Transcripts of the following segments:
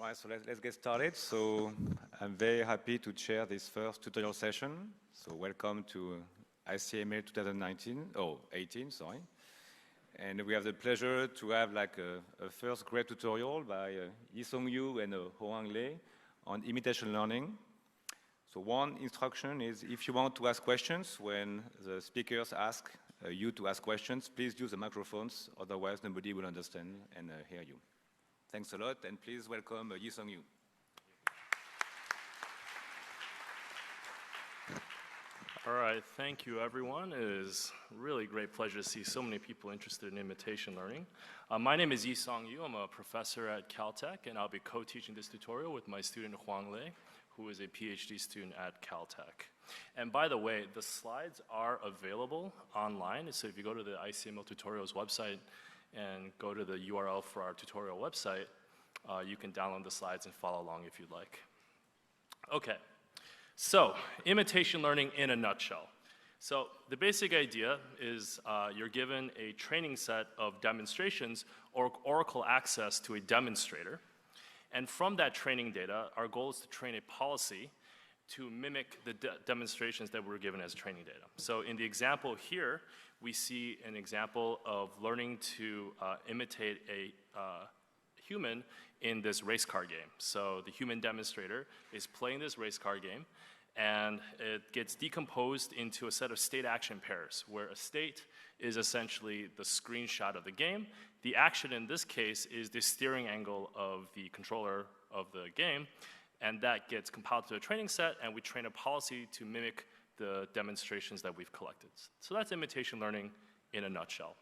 All right, so let's get started. So I'm very happy to chair this first tutorial session. So welcome to ICML 18, sorry. And we have the pleasure to have like a first great tutorial by Yisong and Hoang on imitation learning. So one instruction is if you want to ask questions when the speakers ask you to ask questions, please use the microphones, otherwise nobody will understand and hear you. Thanks a lot, and please welcome Yisong. All right, thank you everyone. It is really great pleasure to see so many people interested in imitation learning. My name is Yisong. I'm a professor at Caltech, and I'll be co-teaching this tutorial with my student Hoang, who is a PhD student at Caltech. And by the way, the slides are available online, so if you go to the ICML tutorials website and go to the URL for our tutorial website, you can download the slides and follow along if you'd like. Okay, so imitation learning in a nutshell. So the basic idea is you're given a training set of demonstrations or Oracle access to a demonstrator. And from that training data, our goal is to train a policy to mimic the demonstrations that we're given as training data. So in the example here, we see an example of learning to imitate a human in this race car game. So the human demonstrator is playing this race car game, and it gets decomposed into a set of state action pairs, where a state is essentially the screenshot of the game. The action in this case is the steering angle of the controller of the game, and that gets compiled to a training set, and we train a policy to mimic the demonstrations that we've collected. So that's imitation learning in a nutshell.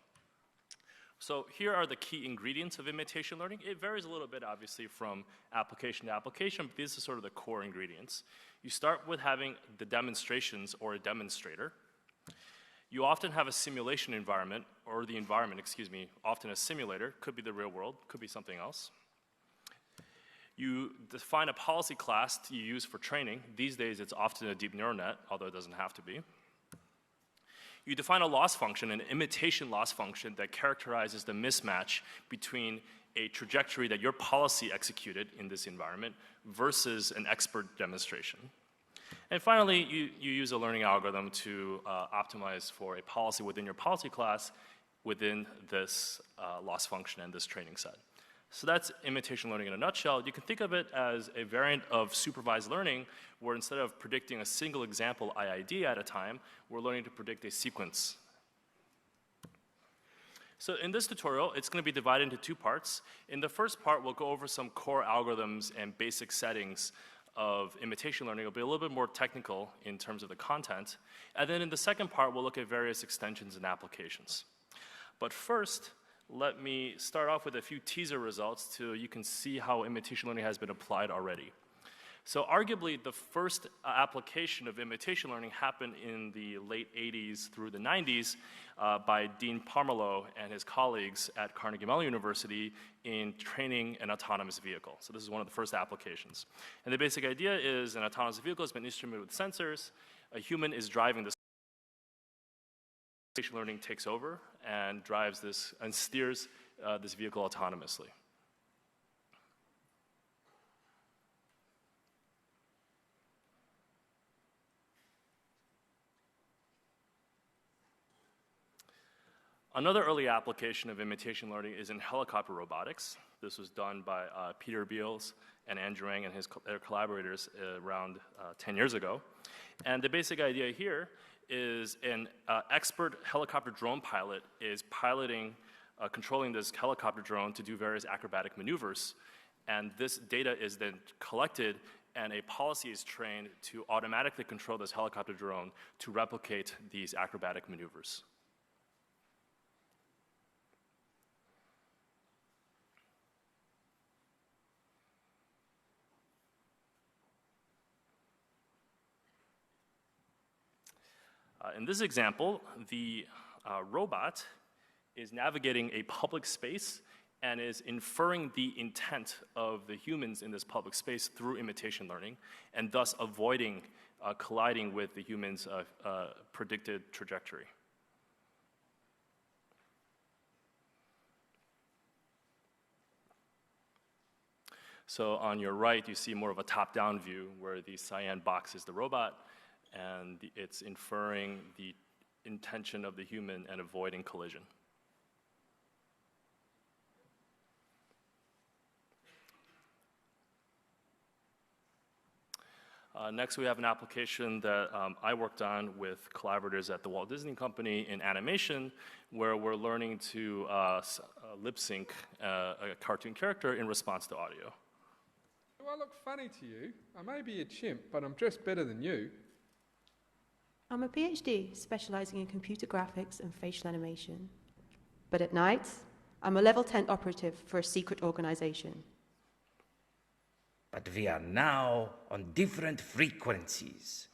So here are the key ingredients of imitation learning. It varies a little bit, obviously, from application to application, but these are sort of the core ingredients. You start with having the demonstrations or a demonstrator. You often have a simulation environment, or the environment, excuse me, often a simulator. Could be the real world, could be something else. You define a policy class to use for training. These days, it's often a deep neural net, although it doesn't have to be. You define a loss function, an imitation loss function that characterizes the mismatch between a trajectory that your policy executed in this environment versus an expert demonstration. And finally, you use a learning algorithm to optimize for a policy within your policy class within this loss function and this training set. So that's imitation learning in a nutshell. You can think of it as a variant of supervised learning, where instead of predicting a single example IID at a time, we're learning to predict a sequence. So in this tutorial, it's going to be divided into two parts. In the first part, we'll go over some core algorithms and basic settings of imitation learning. It'll be a little bit more technical in terms of the content. And then in the second part, we'll look at various extensions and applications. But first, let me start off with a few teaser results so you can see how imitation learning has been applied already. So arguably, the first application of imitation learning happened in the late 80s through the 90s by Dean Pomerleau and his colleagues at Carnegie Mellon University in training an autonomous vehicle. So this is one of the first applications. And the basic idea is an autonomous vehicle has been instrumented with sensors. A human is driving this. Imitation learning takes over and drives this and steers this vehicle autonomously. Another early application of imitation learning is in helicopter robotics. This was done by Peter Beals and Andrew Yang and their collaborators around 10 years ago. And the basic idea here is an expert helicopter drone pilot is controlling this helicopter drone to do various acrobatic maneuvers. And this data is then collected, and a policy is trained to automatically control this helicopter drone to replicate these acrobatic maneuvers. In this example, the robot is navigating a public space and is inferring the intent of the humans in this public space through imitation learning, and thus avoiding colliding with the human's predicted trajectory. So on your right, you see more of a top-down view where the cyan box is the robot, and it's inferring the intention of the human and avoiding collision. Next, we have an application that I worked on with collaborators at the Walt Disney Company in animation, where we're learning to lip sync a cartoon character in response to audio. Do I look funny to you? I may be a chimp, but I'm dressed better than you. I'm a PhD specializing in computer graphics and facial animation. But at night, I'm a level 10 operative for a secret organization. But we are now on different frequencies.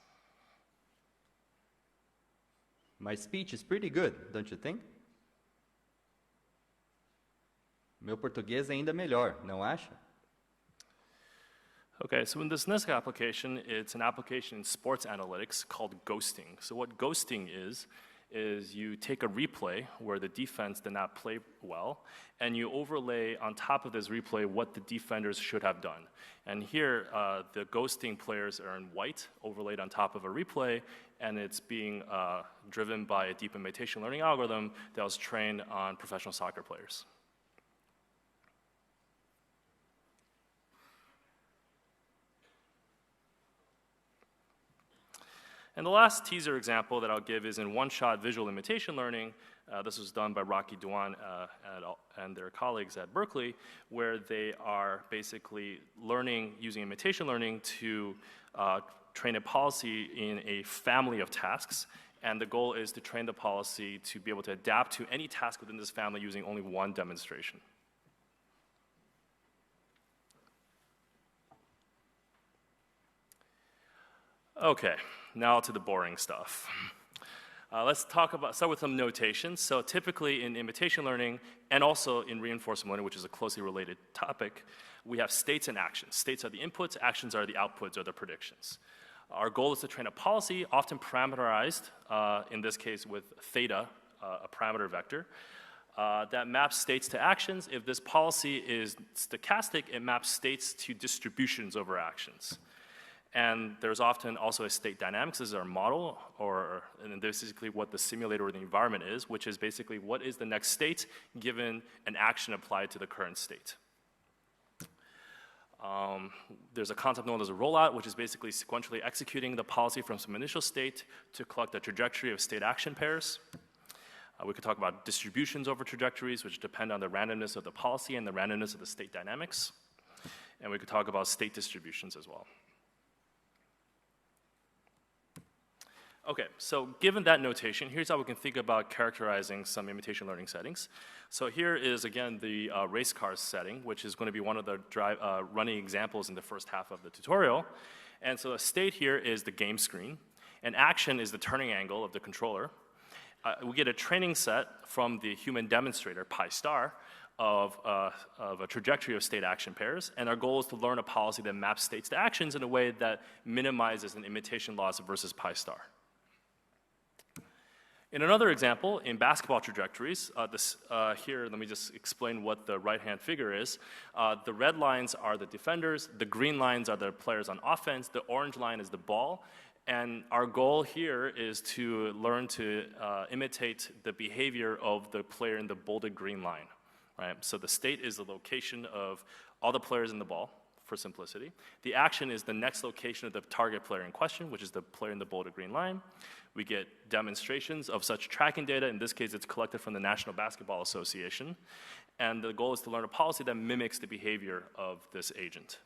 My speech is pretty good, don't you think? Meu português é ainda melhor, não acha? Okay, so in this next application, it's an application in sports analytics called ghosting. So what ghosting is you take a replay where the defense did not play well, and you overlay on top of this replay what the defenders should have done. And here, the ghosting players are in white, overlaid on top of a replay, and it's being driven by a deep imitation learning algorithm that was trained on professional soccer players. And the last teaser example that I'll give is in one-shot visual imitation learning. This was done by Rocky Duan and their colleagues at Berkeley, where they are basically learning, using imitation learning to train a policy in a family of tasks. And the goal is to train the policy to be able to adapt to any task within this family using only one demonstration. Okay, now to the boring stuff. Let's start with some notations. So typically in imitation learning and also in reinforcement learning, which is a closely related topic, we have states and actions. States are the inputs, actions are the outputs or the predictions. Our goal is to train a policy, often parameterized, in this case with theta, a parameter vector, that maps states to actions. If this policy is stochastic, it maps states to distributions over actions. And there's often also a state dynamics. This is our model, and this is basically what the simulator or the environment is, which is basically what is the next state given an action applied to the current state. There's a concept known as a rollout, which is basically sequentially executing the policy from some initial state to collect a trajectory of state action pairs. We could talk about distributions over trajectories, which depend on the randomness of the policy and the randomness of the state dynamics. And we could talk about state distributions as well. Okay, so given that notation, here's how we can think about characterizing some imitation learning settings. So here is, again, the race cars setting, which is going to be one of the running examples in the first half of the tutorial. And so a state here is the game screen. An action is the turning angle of the controller. We get a training set from the human demonstrator, pi star, of a trajectory of state action pairs. And our goal is to learn a policy that maps states to actions in a way that minimizes an imitation loss versus pi star. In another example, in basketball trajectories, here, let me just explain what the right-hand figure is. The red lines are the defenders, the green lines are the players on offense, the orange line is the ball, and our goal here is to learn to imitate the behavior of the player in the bolded green line, right? So the state is the location of all the players in the ball, for simplicity. The action is the next location of the target player in question, which is the player in the bolded green line. We get demonstrations of such tracking data. In this case, it's collected from the National Basketball Association. And the goal is to learn a policy that mimics the behavior of this agent.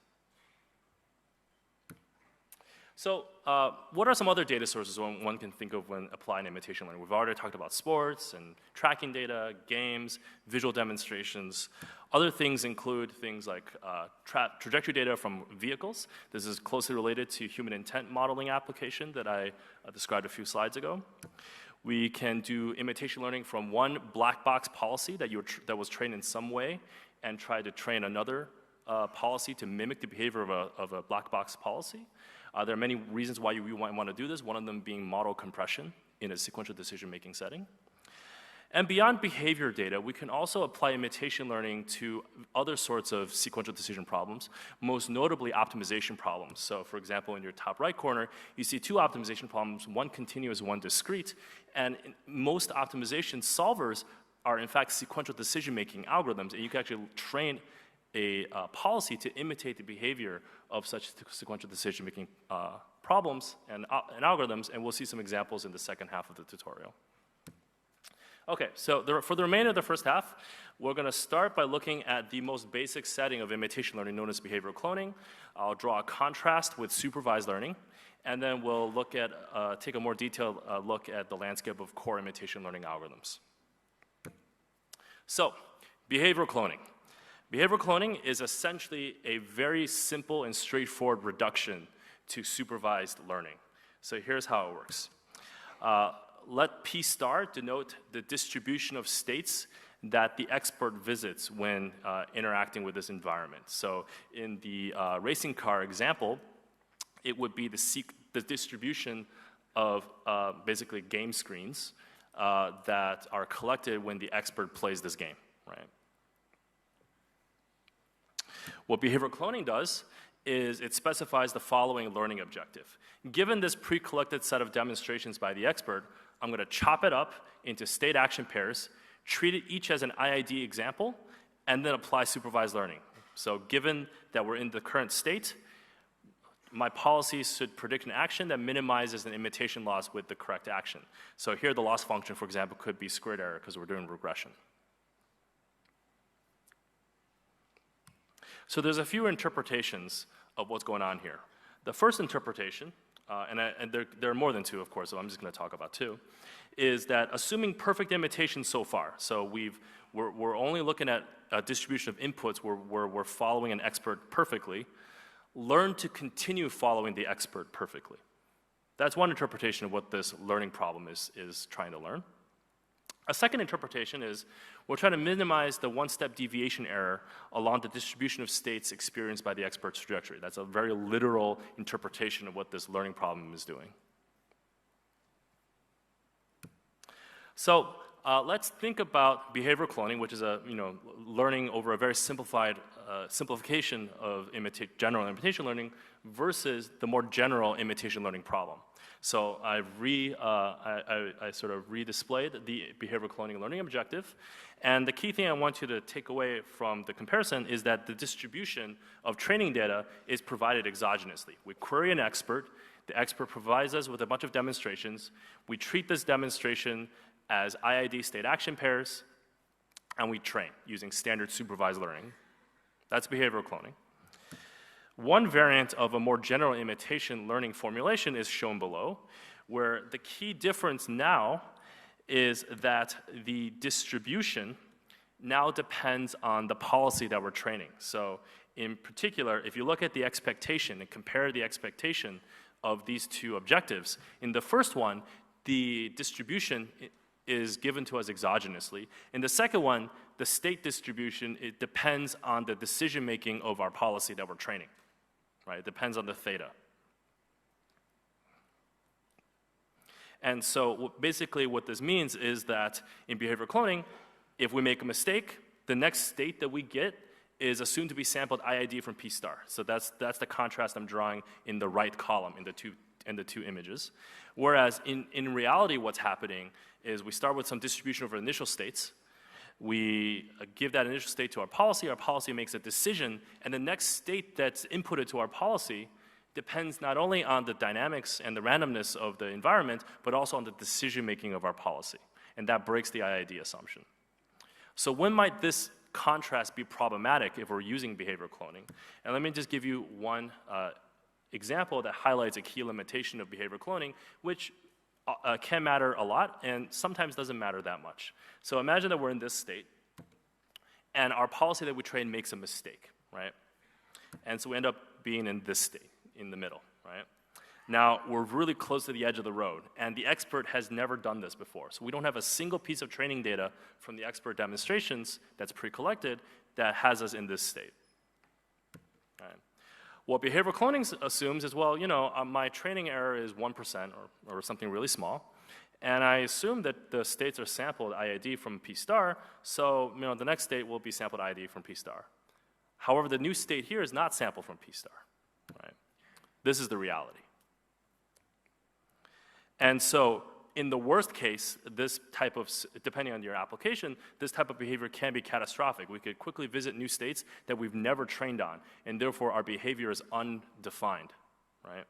So what are some other data sources one can think of when applying imitation learning? We've already talked about sports and tracking data, games, visual demonstrations. Other things include things like trajectory data from vehicles. This is closely related to human intent modeling application that I described a few slides ago. We can do imitation learning from one black box policy that was trained in some way and try to train another policy to mimic the behavior of a black box policy. There are many reasons why you might want to do this, one of them being model compression in a sequential decision-making setting. And beyond behavior data, we can also apply imitation learning to other sorts of sequential decision problems, most notably optimization problems. So for example, in your top right corner, you see two optimization problems, one continuous, one discrete, and most optimization solvers are in fact sequential decision-making algorithms, and you can actually train a policy to imitate the behavior of such sequential decision-making problems and algorithms, and we'll see some examples in the second half of the tutorial. Okay, so for the remainder of the first half, we're going to start by looking at the most basic setting of imitation learning known as behavioral cloning. I'll draw a contrast with supervised learning, and then we'll look at, take a more detailed look at the landscape of core imitation learning algorithms. So, behavioral cloning. Behavioral cloning is essentially a very simple and straightforward reduction to supervised learning. So here's how it works. Let P star denote the distribution of states that the expert visits when interacting with this environment. So in the racing car example, it would be the distribution of basically game screens that are collected when the expert plays this game, right? What behavioral cloning does is it specifies the following learning objective. Given this pre-collected set of demonstrations by the expert, I'm going to chop it up into state action pairs, treat it each as an IID example, and then apply supervised learning. So given that we're in the current state, my policy should predict an action that minimizes an imitation loss with the correct action. So here the loss function, for example, could be squared error because we're doing regression. So there's a few interpretations of what's going on here. The first interpretation, and there are more than two, of course, so I'm just going to talk about two, is that assuming perfect imitation so far, so we're only looking at a distribution of inputs where we're following an expert perfectly, learn to continue following the expert perfectly. That's one interpretation of what this learning problem is trying to learn. A second interpretation is we're trying to minimize the one-step deviation error along the distribution of states experienced by the expert's trajectory. That's a very literal interpretation of what this learning problem is doing. So let's think about behavioral cloning, which is learning over a very simplified simplification of general imitation learning versus the more general imitation learning problem. So I sort of re-displayed the behavioral cloning learning objective. And the key thing I want you to take away from the comparison is that the distribution of training data is provided exogenously. We query an expert. The expert provides us with a bunch of demonstrations. We treat this demonstration as IID state action pairs, and we train using standard supervised learning. That's behavioral cloning. One variant of a more general imitation learning formulation is shown below, where the key difference now is that the distribution now depends on the policy that we're training. So in particular, if you look at the expectation and compare the expectation of these two objectives, in the first one, the distribution is given to us exogenously. In the second one, the state distribution, it depends on the decision-making of our policy that we're training. Right? It depends on the theta. And so basically what this means is that in behavioral cloning, if we make a mistake, the next state that we get is assumed to be sampled IID from P star. So that's the contrast I'm drawing in the right column in the two images. Whereas in reality what's happening is we start with some distribution over initial states. We give that initial state to our policy makes a decision, and the next state that's inputted to our policy depends not only on the dynamics and the randomness of the environment, but also on the decision-making of our policy, and that breaks the IID assumption. So when might this contrast be problematic if we're using behavioral cloning? And let me just give you one example that highlights a key limitation of behavioral cloning, which can matter a lot and sometimes doesn't matter that much. So imagine that we're in this state and our policy that we train makes a mistake, right? And so we end up being in this state, in the middle, right? Now, we're really close to the edge of the road and the expert has never done this before. So we don't have a single piece of training data from the expert demonstrations that's pre-collected that has us in this state. Right. What behavioral cloning assumes is, well, my training error is 1% or something really small, And I assume that the states are sampled IID from P star, so the next state will be sampled IID from P star. However, the new state here is not sampled from P star, right? This is the reality. And so in the worst case, this type of, depending on your application, this type of behavior can be catastrophic. We could quickly visit new states that we've never trained on, and therefore our behavior is undefined, right?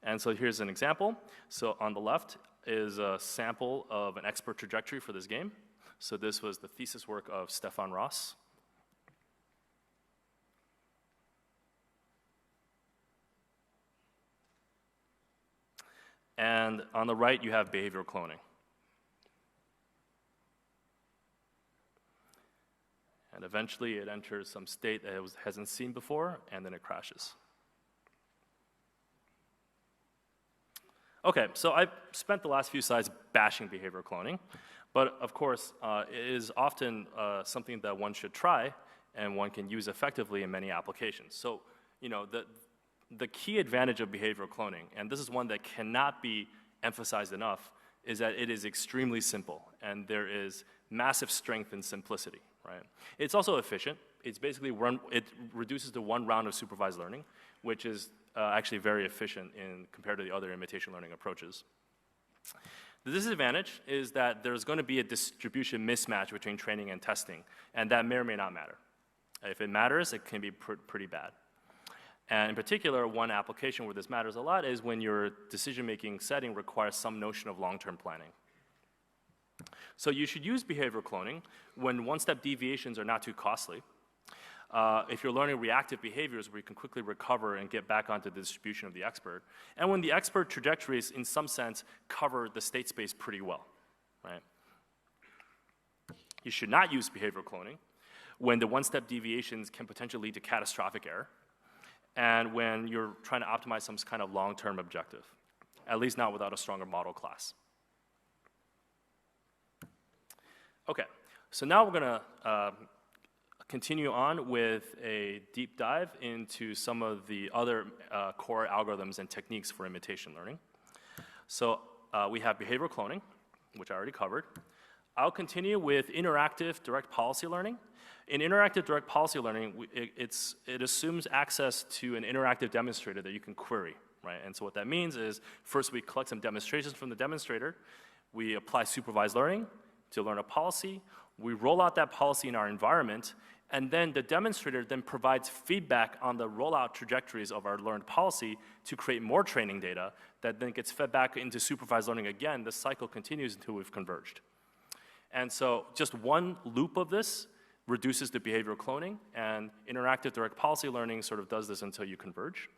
And so here's an example. So on the left is a sample of an expert trajectory for this game. So this was the thesis work of Stefan Ross. And on the right, you have behavioral cloning. And eventually, it enters some state that it hasn't seen before, and then it crashes. Okay, so I've spent the last few slides bashing behavioral cloning, but of course, it is often something that one should try, and one can use effectively in many applications. So, the key advantage of behavioral cloning, and this is one that cannot be emphasized enough, is that it is extremely simple, and there is massive strength in simplicity, right? It's also efficient. It's basically it reduces to one round of supervised learning, which is actually very efficient compared to the other imitation learning approaches. The disadvantage is that there's going to be a distribution mismatch between training and testing, and that may or may not matter. If it matters, it can be pretty bad. And in particular, one application where this matters a lot is when your decision-making setting requires some notion of long-term planning. So you should use behavioral cloning when one-step deviations are not too costly. If you're learning reactive behaviors where you can quickly recover and get back onto the distribution of the expert, and when the expert trajectories, in some sense, cover the state space pretty well, right? You should not use behavioral cloning when the one-step deviations can potentially lead to catastrophic error, and when you're trying to optimize some kind of long-term objective, at least not without a stronger model class. Okay, so now we're gonna continue on with a deep dive into some of the other core algorithms and techniques for imitation learning. So we have behavioral cloning, which I already covered. I'll continue with interactive direct policy learning. In interactive direct policy learning, it assumes access to an interactive demonstrator that you can query, right? And so what that means is, first we collect some demonstrations from the demonstrator, we apply supervised learning to learn a policy, we roll out that policy in our environment, and then the demonstrator then provides feedback on the rollout trajectories of our learned policy to create more training data that then gets fed back into supervised learning again. The cycle continues until we've converged. And so just one loop of this reduces the behavioral cloning, and interactive direct policy learning sort of does this until you converge.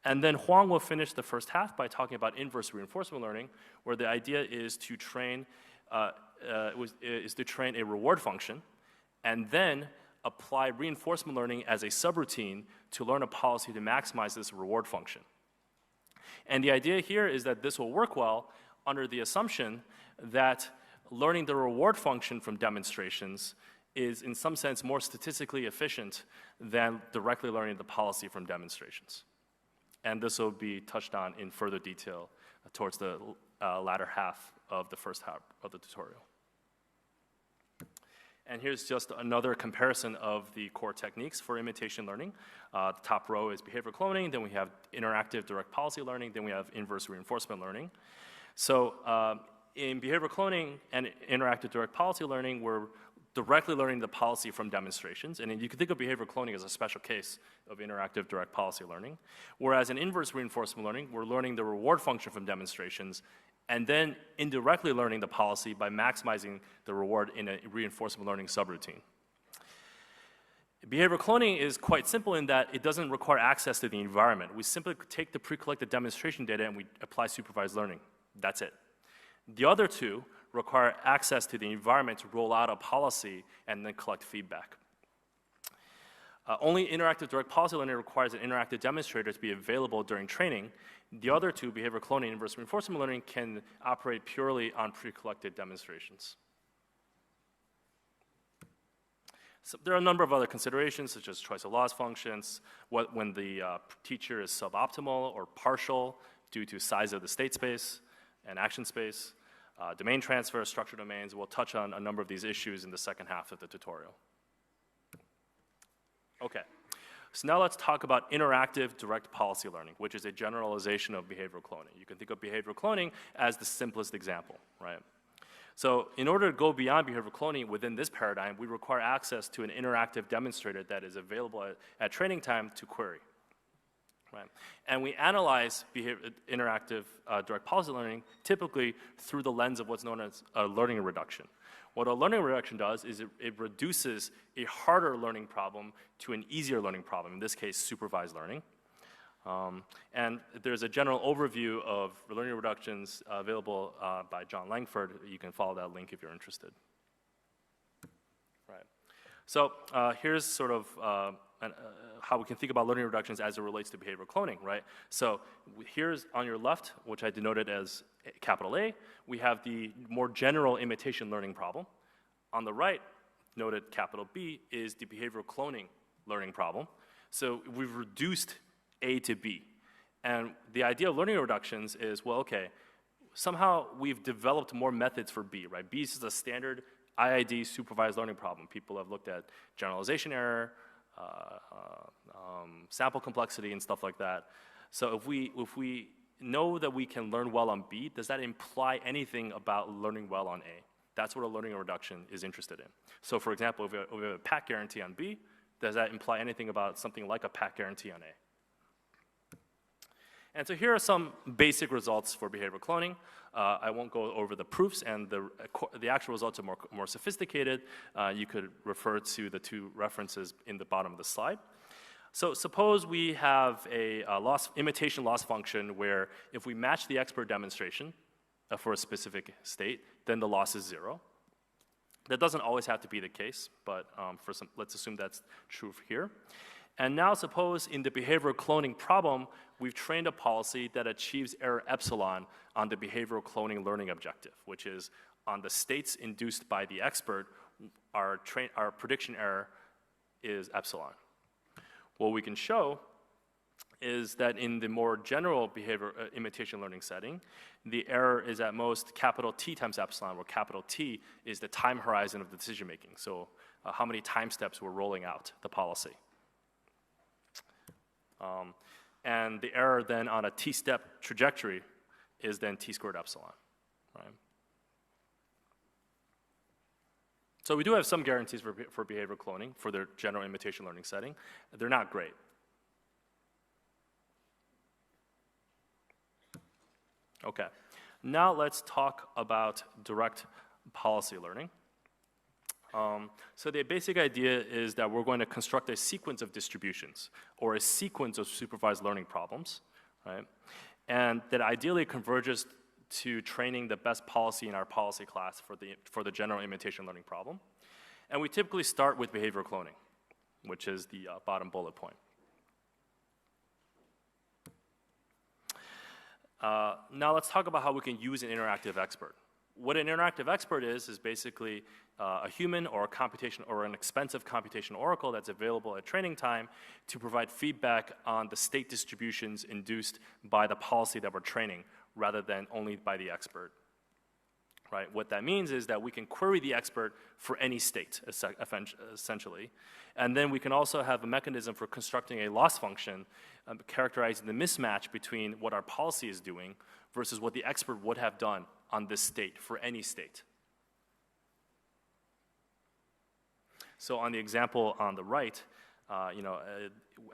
And then Hoang will finish the first half by talking about inverse reinforcement learning, where the idea is to train a reward function, and then apply reinforcement learning as a subroutine to learn a policy to maximize this reward function. And the idea here is that this will work well under the assumption that learning the reward function from demonstrations is in some sense more statistically efficient than directly learning the policy from demonstrations. And this will be touched on in further detail towards the latter half of the first half of the tutorial. And here's just another comparison of the core techniques for imitation learning. The top row is behavioral cloning, then we have interactive direct policy learning, then we have inverse reinforcement learning. So in behavioral cloning and interactive direct policy learning, we're directly learning the policy from demonstrations. And you can think of behavioral cloning as a special case of interactive direct policy learning. Whereas in inverse reinforcement learning, we're learning the reward function from demonstrations and then indirectly learning the policy by maximizing the reward in a reinforcement learning subroutine. Behavioral cloning is quite simple in that it doesn't require access to the environment. We simply take the pre-collected demonstration data and we apply supervised learning. That's it. The other two require access to the environment to roll out a policy and then collect feedback. Only interactive direct policy learning requires an interactive demonstrator to be available during training. The other two, behavioral cloning and inverse reinforcement learning, can operate purely on pre-collected demonstrations. So there are a number of other considerations, such as choice of loss functions, when the teacher is suboptimal or partial due to size of the state space, and action space, domain transfer, structured domains. We'll touch on a number of these issues in the second half of the tutorial. Okay, so now let's talk about interactive direct policy learning, which is a generalization of behavioral cloning. You can think of behavioral cloning as the simplest example, right? So in order to go beyond behavioral cloning within this paradigm, we require access to an interactive demonstrator that is available at training time to query. Right. And we analyze interactive direct policy learning typically through the lens of what's known as a learning reduction. What a learning reduction does is it reduces a harder learning problem to an easier learning problem, in this case, supervised learning. And there's a general overview of learning reductions available by John Langford. You can follow that link if you're interested. Right. So here's sort of how we can think about learning reductions as it relates to behavioral cloning, right? So here's on your left, which I denoted as capital A, we have the more general imitation learning problem. On the right, noted capital B, is the behavioral cloning learning problem. So we've reduced A to B. And the idea of learning reductions is, well, okay, somehow we've developed more methods for B, right? B is a standard IID supervised learning problem. People have looked at generalization error, sample complexity and stuff like that. So if we know that we can learn well on B, does that imply anything about learning well on A? That's what a learning reduction is interested in. So for example, if we have a PAC guarantee on B, does that imply anything about something like a PAC guarantee on A? And so here are some basic results for behavioral cloning. I won't go over the proofs, and the actual results are more sophisticated. You could refer to the two references in the bottom of the slide. So suppose we have a imitation loss function where if we match the expert demonstration for a specific state, then the loss is 0. That doesn't always have to be the case, but let's assume that's true here. And now suppose in the behavioral cloning problem, we've trained a policy that achieves error epsilon on the behavioral cloning learning objective, which is on the states induced by the expert, our prediction error is epsilon. What we can show is that in the more general behavior imitation learning setting, the error is at most capital T times epsilon, where capital T is the time horizon of the decision making. So how many time steps we're rolling out the policy. And the error then on a T-step trajectory is then T squared epsilon, right? So we do have some guarantees for behavioral cloning for their general imitation learning setting. They're not great. Okay, now let's talk about direct policy learning. So the basic idea is that we're going to construct a sequence of distributions or a sequence of supervised learning problems, right? And that ideally converges to training the best policy in our policy class for the general imitation learning problem. And we typically start with behavioral cloning, which is the bottom bullet point. Now let's talk about how we can use an interactive expert. What an interactive expert is basically a human or a computation or an expensive computational oracle that's available at training time to provide feedback on the state distributions induced by the policy that we're training rather than only by the expert. Right? What that means is that we can query the expert for any state, essentially. And then we can also have a mechanism for constructing a loss function characterizing the mismatch between what our policy is doing versus what the expert would have done on this state, for any state. So on the example on the right,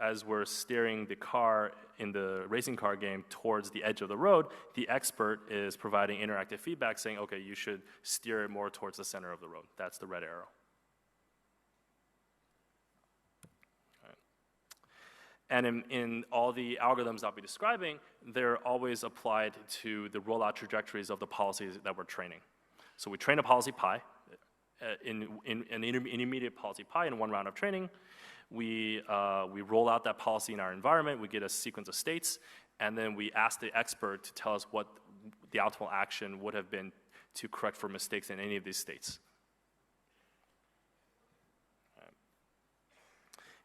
as we're steering the car in the racing car game towards the edge of the road, the expert is providing interactive feedback saying, okay, you should steer it more towards the center of the road. That's the red arrow. Right. And in all the algorithms I'll be describing, they're always applied to the rollout trajectories of the policies that we're training. So we train a policy pi, in an intermediate policy pi in one round of training. We roll out that policy in our environment, we get a sequence of states, and then we ask the expert to tell us what the optimal action would have been to correct for mistakes in any of these states.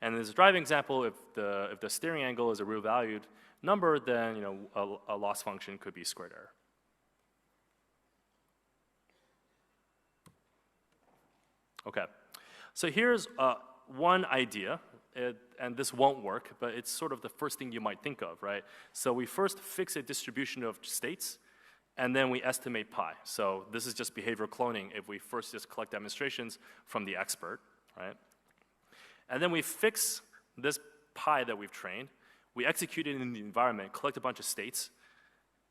And as a driving example, if the steering angle is a real valued number, then a loss function could be squared error. Okay, so here's one idea, and this won't work, but it's sort of the first thing you might think of, right? So we first fix a distribution of states, and then we estimate pi. So this is just behavioral cloning if we first just collect demonstrations from the expert, right? And then we fix this pi that we've trained, we execute it in the environment, collect a bunch of states,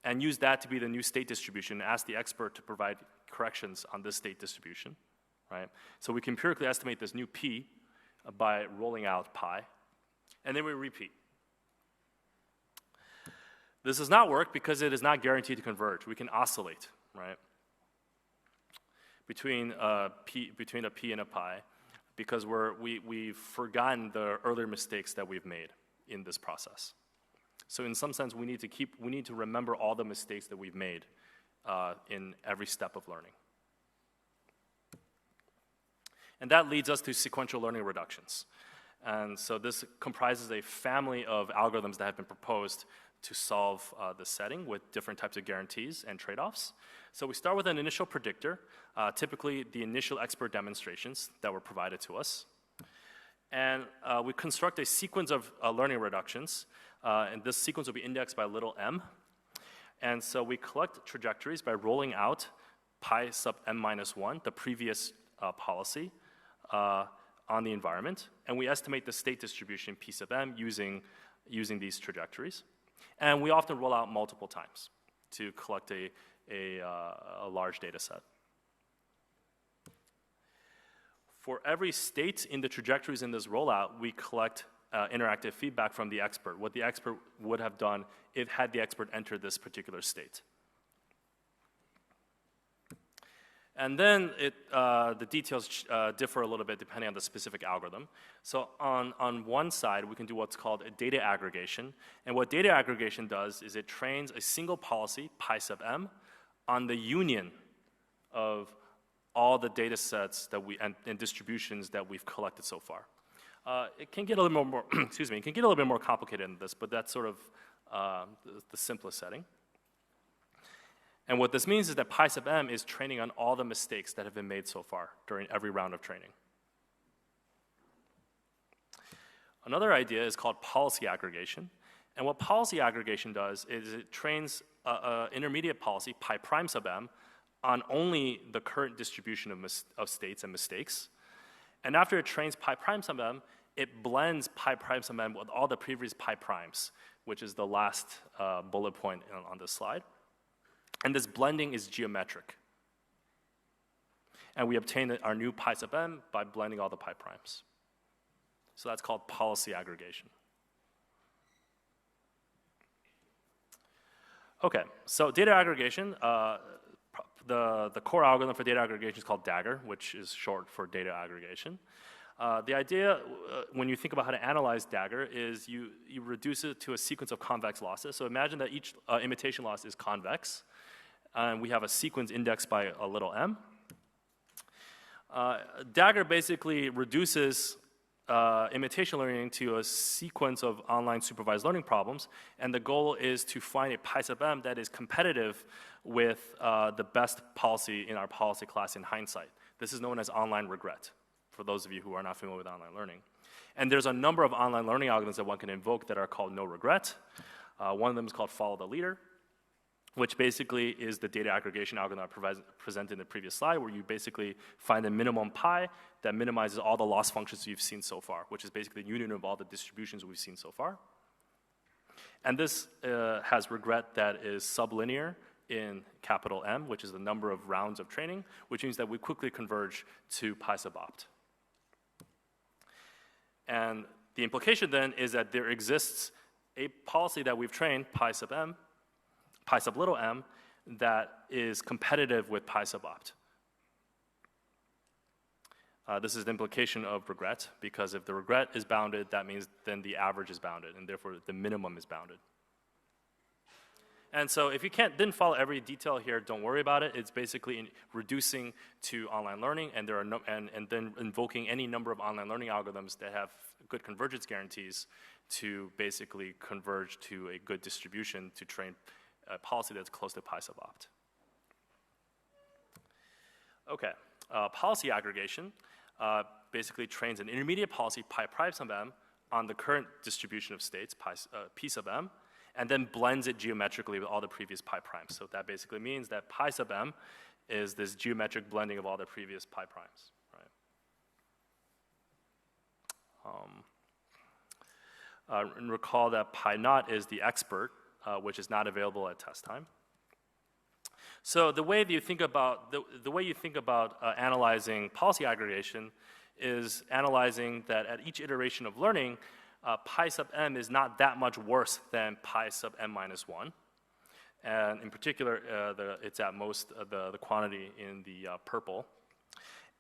and use that to be the new state distribution, and ask the expert to provide corrections on this state distribution, right? So we can empirically estimate this new p by rolling out pi, and then we repeat. This does not work because it is not guaranteed to converge. We can oscillate, right, between a p and a pi, because we've forgotten the earlier mistakes that we've made in this process. So in some sense, we need to remember all the mistakes that we've made in every step of learning. And that leads us to sequential learning reductions. And so this comprises a family of algorithms that have been proposed to solve the setting with different types of guarantees and trade-offs. So we start with an initial predictor, typically the initial expert demonstrations that were provided to us. And we construct a sequence of learning reductions, and this sequence will be indexed by little m. And so we collect trajectories by rolling out pi sub m minus 1, the previous policy, on the environment, and we estimate the state distribution p sub m using these trajectories. And we often roll out multiple times to collect a large data set. For every state in the trajectories in this rollout, we collect interactive feedback from the expert, what the expert would have done had the expert entered this particular state. And then the details differ a little bit depending on the specific algorithm. So on one side, we can do what's called a data aggregation. And what data aggregation does is it trains a single policy, pi sub m, on the union of all the data sets that and distributions that we've collected so far. It can get a little more, excuse me, it can get a little bit more complicated than this, but that's sort of the simplest setting. And what this means is that pi sub m is training on all the mistakes that have been made so far during every round of training. Another idea is called policy aggregation. And what policy aggregation does is it trains an intermediate policy, pi prime sub m, on only the current distribution of states and mistakes. And after it trains pi prime sub m, it blends pi prime sub m with all the previous pi primes, which is the last bullet point on this slide. And this blending is geometric. And we obtain our new pi sub m by blending all the pi primes. So that's called policy aggregation. Okay, so data aggregation, the core algorithm for data aggregation is called DAgger, which is short for data aggregation. The idea, when you think about how to analyze DAgger, is you reduce it to a sequence of convex losses. So imagine that each imitation loss is convex, and we have a sequence indexed by a little m. DAgger basically reduces imitation learning to a sequence of online supervised learning problems, and the goal is to find a pi sub m that is competitive with the best policy in our policy class in hindsight. This is known as online regret, for those of you who are not familiar with online learning. And there's a number of online learning algorithms that one can invoke that are called no regret. One of them is called follow the leader, which basically is the data aggregation algorithm I presented in the previous slide, where you basically find the minimum pi that minimizes all the loss functions you've seen so far, which is basically the union of all the distributions we've seen so far. And this has regret that is sublinear in capital M, which is the number of rounds of training, which means that we quickly converge to pi sub opt. And the implication then is that there exists a policy that we've trained, pi sub m, pi sub little m, that is competitive with pi sub opt. This is the implication of regret, because if the regret is bounded, that means then the average is bounded, and therefore the minimum is bounded. And so if you didn't follow every detail here, don't worry about it. It's basically reducing to online learning, and there are and then invoking any number of online learning algorithms that have good convergence guarantees to basically converge to a good distribution to train a policy that's close to pi sub opt. Okay, policy aggregation. basically trains an intermediate policy, pi prime sub m, on the current distribution of states, p sub m, and then blends it geometrically with all the previous pi primes. So that basically means that pi sub m is this geometric blending of all the previous pi primes, right? And recall that pi naught is the expert, which is not available at test time. So the way that you think about analyzing policy aggregation is analyzing that at each iteration of learning, pi sub m is not that much worse than pi sub m minus 1. And in particular, it's at most the quantity in the purple.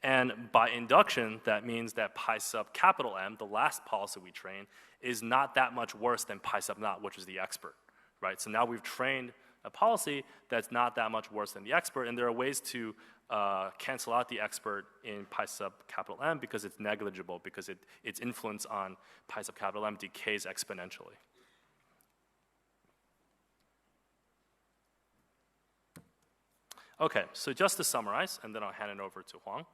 And by induction, that means that pi sub capital M, the last policy we train, is not that much worse than pi sub naught, which is the expert, right? So now we've trained a policy that's not that much worse than the expert, and there are ways to cancel out the expert in pi sub capital M because it's negligible, because its influence on pi sub capital M decays exponentially. Okay, so just to summarize, and then I'll hand it over to Hoang.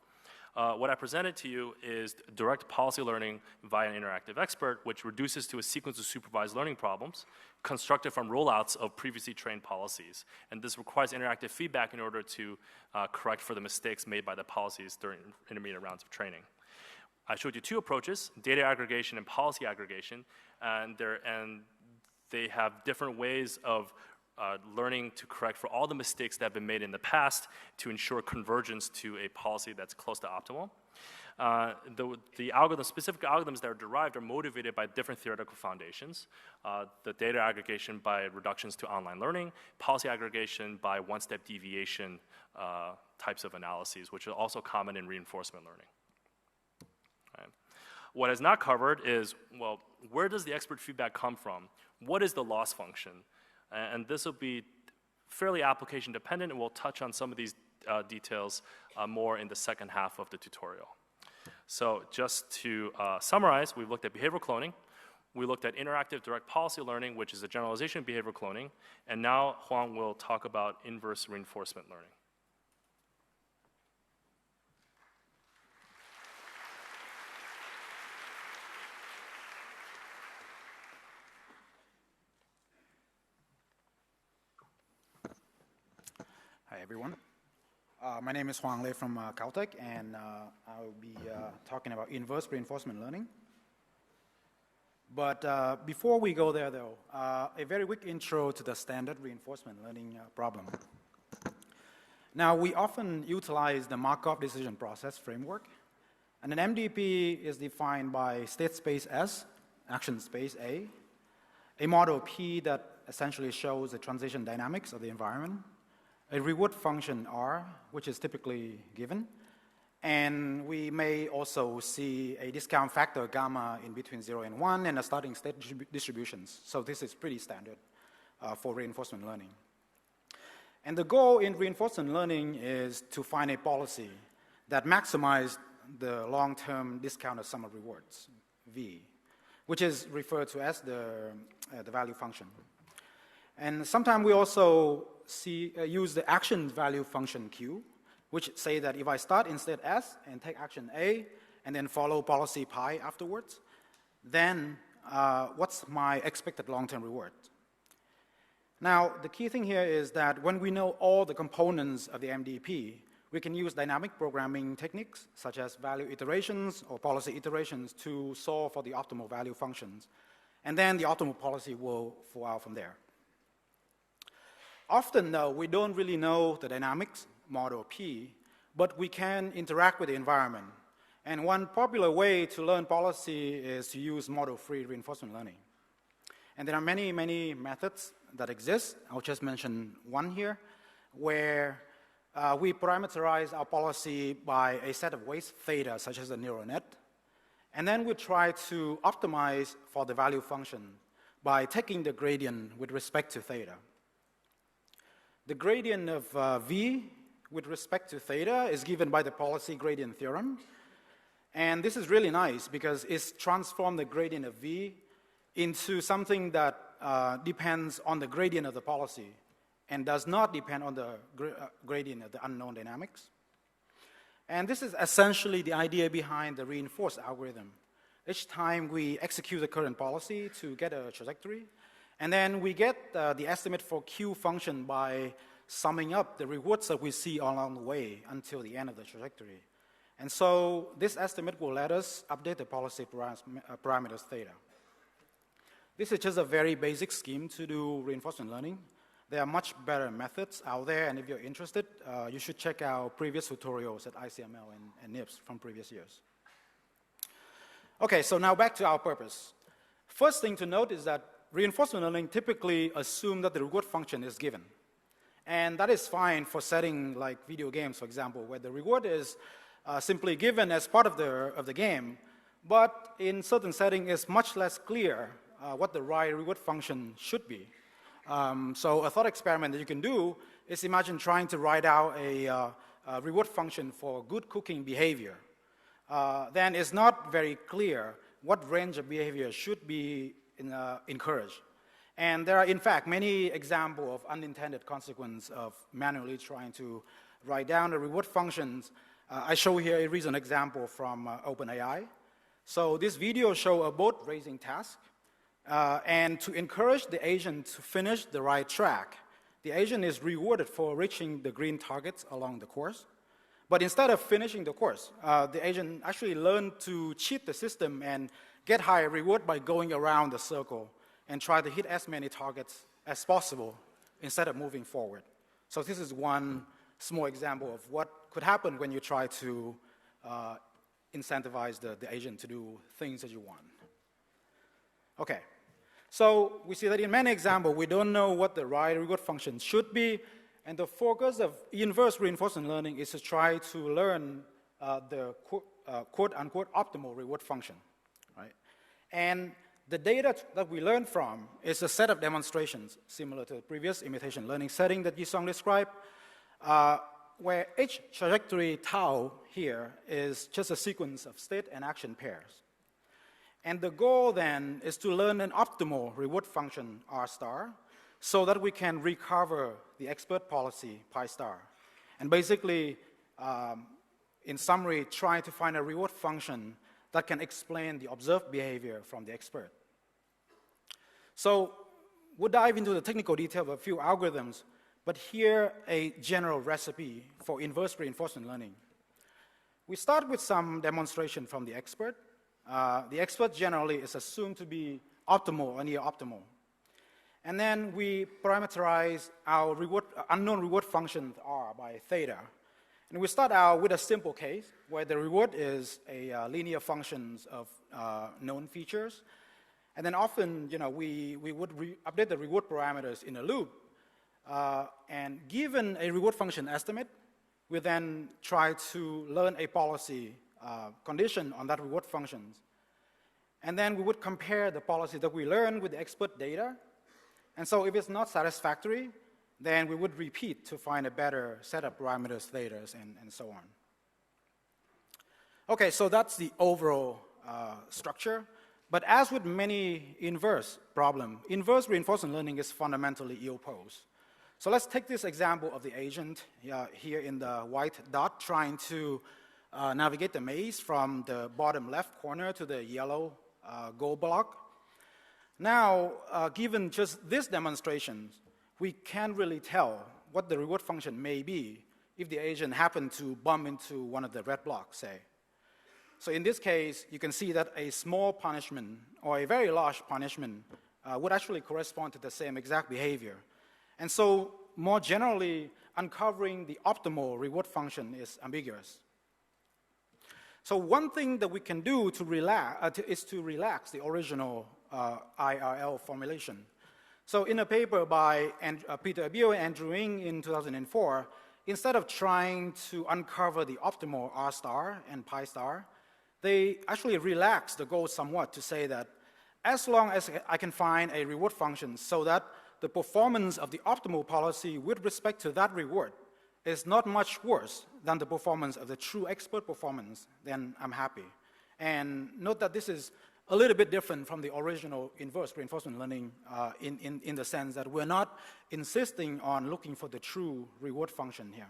What I presented to you is direct policy learning via an interactive expert, which reduces to a sequence of supervised learning problems constructed from rollouts of previously trained policies. And this requires interactive feedback in order to correct for the mistakes made by the policies during intermediate rounds of training. I showed you two approaches, data aggregation and policy aggregation, and they have different ways of learning to correct for all the mistakes that have been made in the past to ensure convergence to a policy that's close to optimal. The specific algorithms that are derived are motivated by different theoretical foundations. The data aggregation by reductions to online learning, policy aggregation by one-step deviation types of analyses, which are also common in reinforcement learning. Right. What is not covered is, well, where does the expert feedback come from? What is the loss function? And this will be fairly application dependent, and we'll touch on some of these details more in the second half of the tutorial. So just to summarize, we've looked at behavioral cloning, we looked at interactive direct policy learning, which is a generalization of behavioral cloning, and now Hoang will talk about inverse reinforcement learning. Hi, everyone. My name is Hoang from Caltech, and I'll be talking about inverse reinforcement learning. But before we go there, though, a very quick intro to the standard reinforcement learning problem. Now, we often utilize the Markov decision process framework, and an MDP is defined by state space S, action space A, a model P that essentially shows the transition dynamics of the environment, a reward function R, which is typically given, and we may also see a discount factor gamma in between 0 and 1 and a starting state distributions. So this is pretty standard for reinforcement learning. And the goal in reinforcement learning is to find a policy that maximizes the long-term discounted sum of rewards, V, which is referred to as the value function. And sometimes we also use the action value function Q, which say that if I start in state S and take action A and then follow policy pi afterwards, then what's my expected long-term reward? Now, the key thing here is that when we know all the components of the MDP, we can use dynamic programming techniques such as value iterations or policy iterations to solve for the optimal value functions. And then the optimal policy will fall out from there. Often, though, we don't really know the dynamics, model P, but we can interact with the environment. And one popular way to learn policy is to use model-free reinforcement learning. And there are many, many methods that exist. I'll just mention one here, where we parameterize our policy by a set of weights, theta, such as a neural net. And then we try to optimize for the value function by taking the gradient with respect to theta. The gradient of V with respect to theta is given by the policy gradient theorem. And this is really nice because it's transformed the gradient of V into something that depends on the gradient of the policy and does not depend on the gradient of the unknown dynamics. And this is essentially the idea behind the reinforced algorithm. Each time we execute the current policy to get a trajectory, and then we get the estimate for Q function by summing up the rewards that we see along the way until the end of the trajectory. And so this estimate will let us update the policy parameters theta. This is just a very basic scheme to do reinforcement learning. There are much better methods out there, and if you're interested, you should check out previous tutorials at ICML and NIPS from previous years. Okay, so now back to our purpose. First thing to note is that reinforcement learning typically assumes that the reward function is given. And that is fine for setting like video games, for example, where the reward is simply given as part of the game, but in certain settings it's much less clear what the right reward function should be. So a thought experiment that you can do is imagine trying to write out a reward function for good cooking behavior. Then it's not very clear what range of behavior should be encouraged. And there are, in fact, many examples of unintended consequences of manually trying to write down the reward functions. I show here a recent example from OpenAI. So this video shows a boat racing task. And to encourage the agent to finish the right track, the agent is rewarded for reaching the green targets along the course. But instead of finishing the course, the agent actually learned to cheat the system and get higher reward by going around the circle and try to hit as many targets as possible instead of moving forward. So this is one small example of what could happen when you try to incentivize the agent to do things that you want. Okay, so we see that in many examples, we don't know what the right reward function should be, and the focus of inverse reinforcement learning is to try to learn the quote-unquote optimal reward function, right? And the data that we learn from is a set of demonstrations similar to the previous imitation learning setting that Yisong described, where each trajectory tau here is just a sequence of state and action pairs. And the goal then is to learn an optimal reward function R star so that we can recover the expert policy pi star. And basically, in summary, try to find a reward function that can explain the observed behavior from the expert. So we'll dive into the technical detail of a few algorithms, but here a general recipe for inverse reinforcement learning. We start with some demonstration from the expert. The expert generally is assumed to be optimal or near optimal. And then we parameterize our unknown reward function R by theta. And we start out with a simple case where the reward is a linear functions of known features. And then often, we would update the reward parameters in a loop. And given a reward function estimate, we then try to learn a policy condition on that reward functions. And then we would compare the policy that we learned with the expert data. And so if it's not satisfactory, then we would repeat to find a better set of parameters, thetas, and so on. Okay, so that's the overall structure. But as with many inverse problems, inverse reinforcement learning is fundamentally ill-posed. So let's take this example of the agent here in the white dot trying to navigate the maze from the bottom left corner to the yellow goal block. Now, given just this demonstration, we can't really tell what the reward function may be if the agent happened to bump into one of the red blocks, say. So in this case, you can see that a small punishment or a very large punishment would actually correspond to the same exact behavior. And so more generally, uncovering the optimal reward function is ambiguous. So one thing that we can do to is to relax the original IRL formulation. So in a paper by Peter Abio and Andrew Ng in 2004, instead of trying to uncover the optimal R star and pi star, they actually relaxed the goal somewhat to say that as long as I can find a reward function so that the performance of the optimal policy with respect to that reward is not much worse than the performance of the true expert performance, then I'm happy. And note that this is a little bit different from the original inverse reinforcement learning in the sense that we're not insisting on looking for the true reward function here.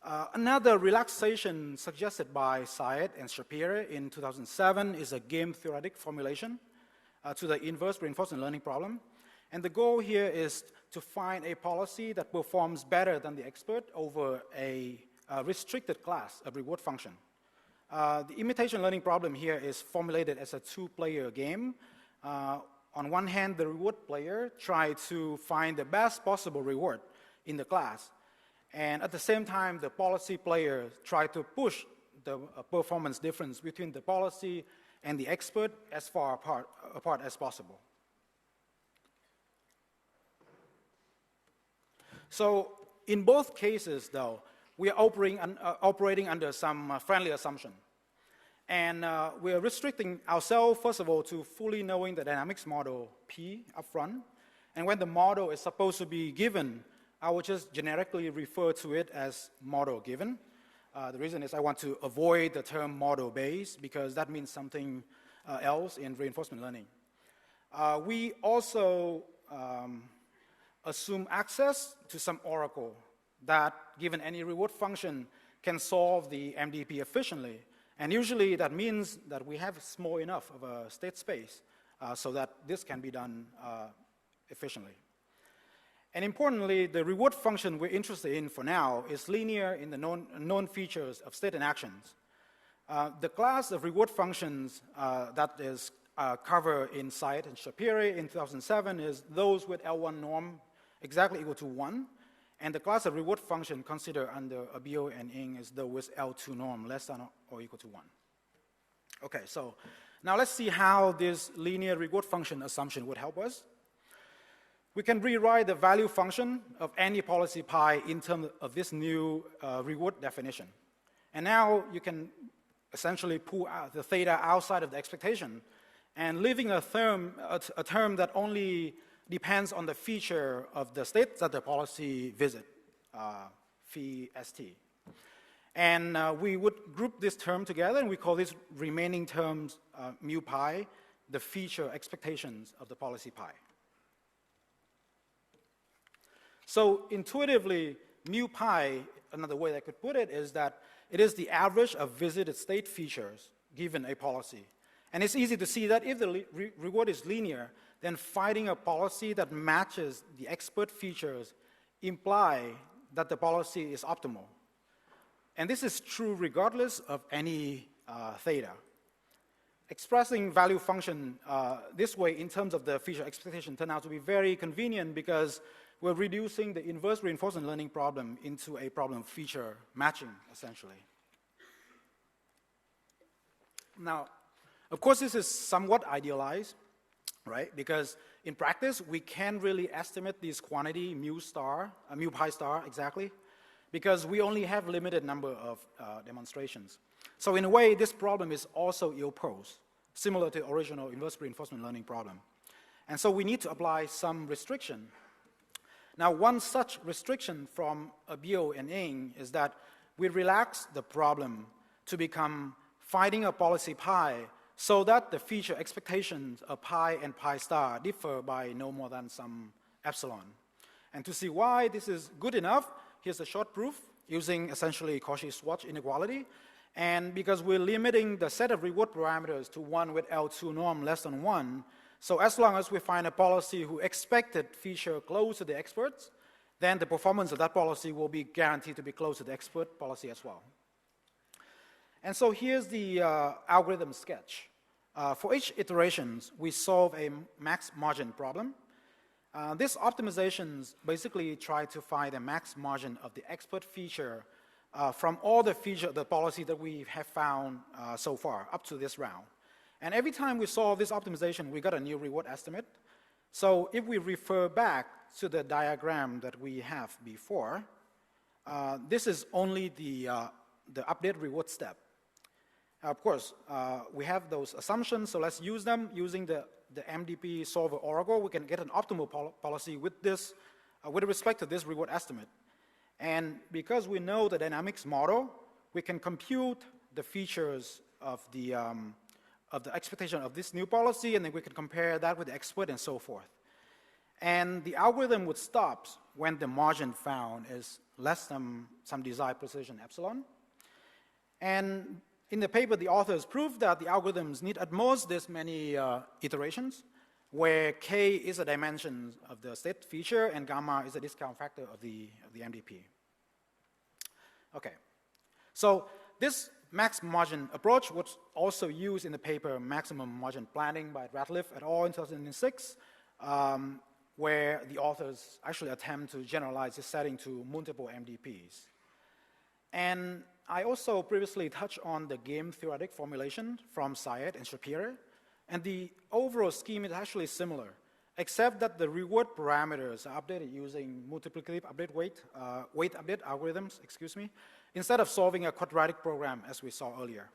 Another relaxation suggested by Syed and Shapiro in 2007 is a game-theoretic formulation to the inverse reinforcement learning problem. And the goal here is to find a policy that performs better than the expert over a restricted class, a reward function. The imitation learning problem here is formulated as a two-player game. On one hand, the reward player tries to find the best possible reward in the class. And at the same time, the policy player tries to push the performance difference between the policy and the expert as far apart as possible. So in both cases, though, we are operating under some friendly assumption. And we are restricting ourselves, first of all, to fully knowing the dynamics model P upfront. And when the model is supposed to be given, I will just generically refer to it as model given. The reason is I want to avoid the term model based because that means something else in reinforcement learning. We also assume access to some oracle that, given any reward function, can solve the MDP efficiently. And usually that means that we have small enough of a state space so that this can be done efficiently. And importantly, the reward function we're interested in for now is linear in the known features of state and actions. The class of reward functions that is covered in Syed and Shapiro in 2007 is those with L1 norm exactly equal to 1. And the class of reward function considered under Abio and Ng is the with L2 norm less than or equal to 1. Okay, so now let's see how this linear reward function assumption would help us. We can rewrite the value function of any policy pi in terms of this new reward definition. And now you can essentially pull out the theta outside of the expectation and leaving a term that only depends on the feature of the state that the policy visit, phi st. And we would group this term together and we call these remaining terms mu pi, the feature expectations of the policy pi. So intuitively, mu pi, another way I could put it, is that it is the average of visited state features given a policy. And it's easy to see that if the reward is linear, then finding a policy that matches the expert features imply that the policy is optimal. And this is true regardless of any theta. Expressing value function this way in terms of the feature expectation turned out to be very convenient because we're reducing the inverse reinforcement learning problem into a problem of feature matching, essentially. Now, of course, this is somewhat idealized, right? Because in practice, we can't really estimate this quantity mu pi star exactly, because we only have limited number of demonstrations. So in a way, this problem is also ill-posed, similar to the original inverse reinforcement learning problem. And so we need to apply some restriction. Now, one such restriction from Abio and Ng is that we relax the problem to become finding a policy pi so that the feature expectations of pi and pi star differ by no more than some epsilon. And to see why this is good enough, here's a short proof using essentially Cauchy-Schwarz inequality. And because we're limiting the set of reward parameters to one with L2 norm less than 1, so as long as we find a policy who expected feature close to the experts, then the performance of that policy will be guaranteed to be close to the expert policy as well. And so here's the algorithm sketch. For each iterations, we solve a max margin problem. These optimizations basically try to find the max margin of the expert feature from all the features of the policy that we have found so far up to this round. And every time we solve this optimization, we got a new reward estimate. So if we refer back to the diagram that we have before, this is only the update reward step. Of course, we have those assumptions, so let's use them. Using the MDP solver oracle, we can get an optimal policy with this, with respect to this reward estimate. And because we know the dynamics model, we can compute the features of the expectation of this new policy, and then we can compare that with the expert and so forth. And the algorithm would stop when the margin found is less than some desired precision epsilon. And in the paper, the authors proved that the algorithms need at most this many iterations, where k is a dimension of the state feature and gamma is a discount factor of the MDP. Okay, so this max margin approach was also used in the paper Maximum Margin Planning by Ratliff et al. In 2006, where the authors actually attempt to generalize this setting to multiple MDPs. And I also previously touched on the game-theoretic formulation from Syed and Shapiro, and the overall scheme is actually similar, except that the reward parameters are updated using multiplicative update weight update algorithms, instead of solving a quadratic program as we saw earlier.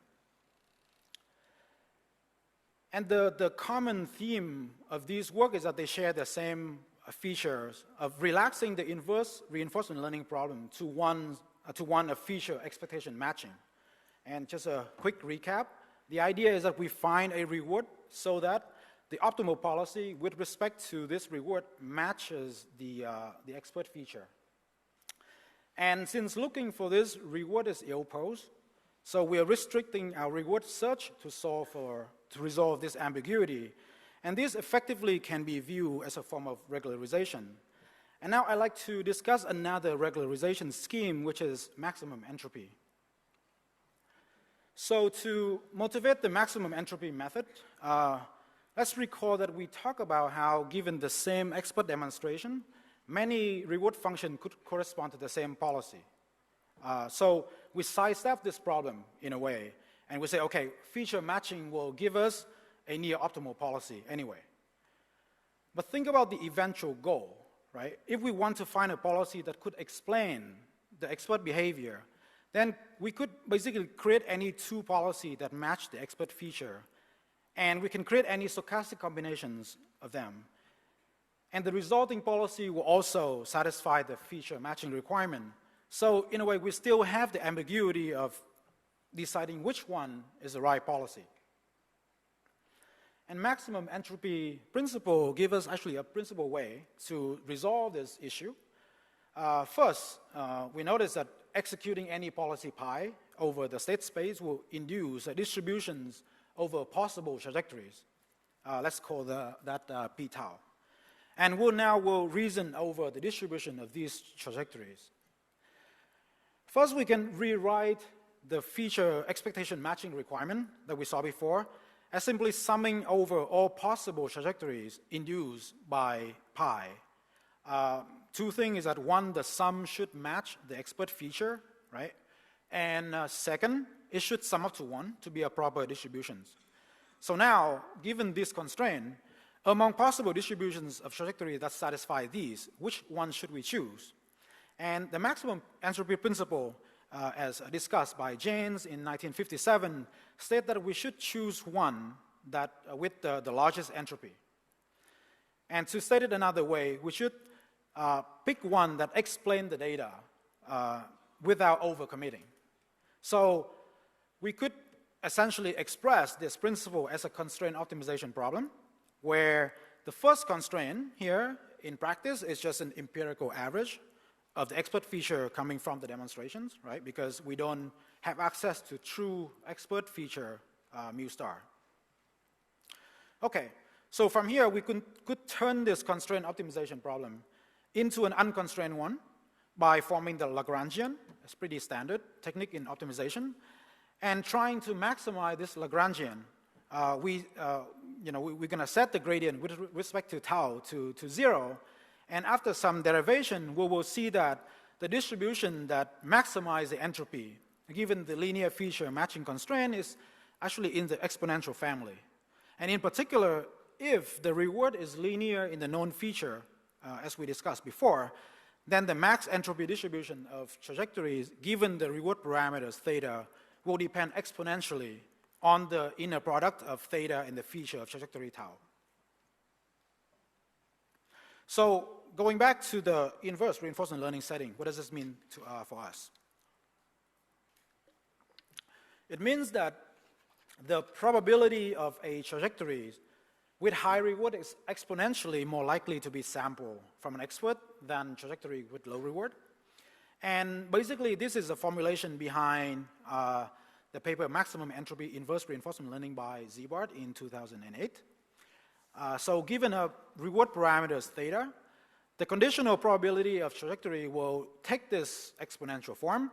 And the common theme of these work is that they share the same features of relaxing the inverse reinforcement learning problem to one of feature expectation matching. And just a quick recap, the idea is that we find a reward so that the optimal policy with respect to this reward matches the expert feature. And since looking for this reward is ill-posed, so we are restricting our reward search to resolve this ambiguity. And this effectively can be viewed as a form of regularization. And now I'd like to discuss another regularization scheme, which is maximum entropy. So to motivate the maximum entropy method, let's recall that we talk about how, given the same expert demonstration, many reward functions could correspond to the same policy. So we sidestep this problem in a way, and we say, okay, feature matching will give us a near optimal policy anyway. But think about the eventual goal, right? If we want to find a policy that could explain the expert behavior, then we could basically create any two policies that match the expert feature, and we can create any stochastic combinations of them. And the resulting policy will also satisfy the feature matching requirement. So in a way, we still have the ambiguity of deciding which one is the right policy. And maximum entropy principle gives us actually a principal way to resolve this issue. First, we notice that executing any policy pi over the state space will induce distributions over possible trajectories. Let's call that p tau. And we'll reason over the distribution of these trajectories. First, we can rewrite the feature expectation matching requirement that we saw before as simply summing over all possible trajectories induced by pi. Two things is that one, the sum should match the expert feature, right? And second, it should sum up to 1 to be a proper distribution. So now, given this constraint, among possible distributions of trajectory that satisfy these, which one should we choose? And the maximum entropy principle, as discussed by James in 1957, state that we should choose one that with the largest entropy. And to state it another way, we should pick one that explains the data without overcommitting. So we could essentially express this principle as a constraint optimization problem, where the first constraint here in practice is just an empirical average of the expert feature coming from the demonstrations, right? Because we don't have access to true expert feature mu star. Okay, so from here we could turn this constraint optimization problem into an unconstrained one by forming the Lagrangian. It's pretty standard technique in optimization, and trying to maximize this Lagrangian. We're going to set the gradient with respect to tau to 0, and after some derivation, we will see that the distribution that maximizes the entropy, given the linear feature matching constraint, is actually in the exponential family. And in particular, if the reward is linear in the known feature, as we discussed before, then the max entropy distribution of trajectories, given the reward parameters theta, will depend exponentially on the inner product of theta and the feature of trajectory tau. So going back to the inverse reinforcement learning setting, what does this mean for us? It means that the probability of a trajectory with high reward is exponentially more likely to be sampled from an expert than trajectory with low reward. And basically, this is a formulation behind the paper Maximum Entropy Inverse Reinforcement Learning by Zebard in 2008. So given a reward parameters theta, the conditional probability of trajectory will take this exponential form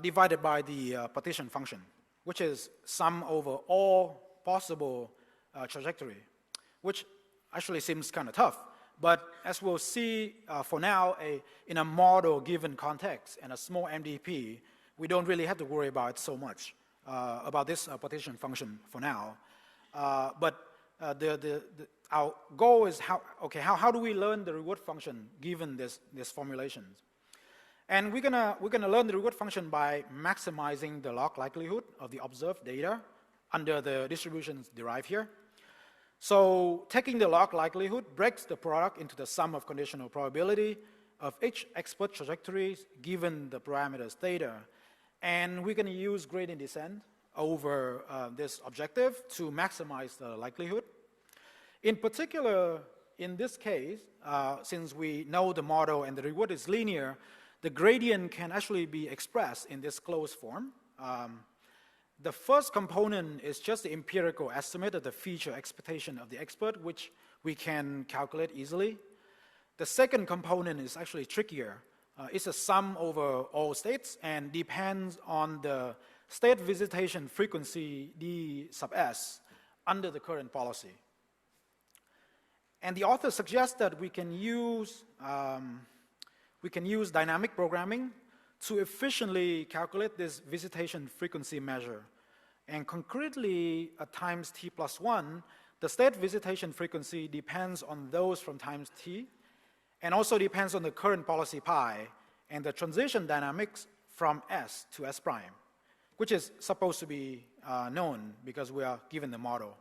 divided by the partition function, which is sum over all possible trajectory, which actually seems kind of tough. But as we'll see for now, in a model given context and a small MDP, we don't really have to worry about so much about this partition function for now. But our goal is how do we learn the reward function given this formulations? And we're gonna learn the reward function by maximizing the log likelihood of the observed data under the distributions derived here. So taking the log likelihood breaks the product into the sum of conditional probability of each expert trajectory given the parameters theta. And we're going to use gradient descent over this objective to maximize the likelihood. In particular, in this case, since we know the model and the reward is linear, the gradient can actually be expressed in this closed form. The first component is just the empirical estimate of the feature expectation of the expert, which we can calculate easily. The second component is actually trickier. It's a sum over all states and depends on the state visitation frequency D sub S under the current policy. And the author suggests that we can use dynamic programming to efficiently calculate this visitation frequency measure. And concretely, at times t plus 1, the state visitation frequency depends on those from times t, and also depends on the current policy pi, and the transition dynamics from S to S prime, which is supposed to be known because we are given the model.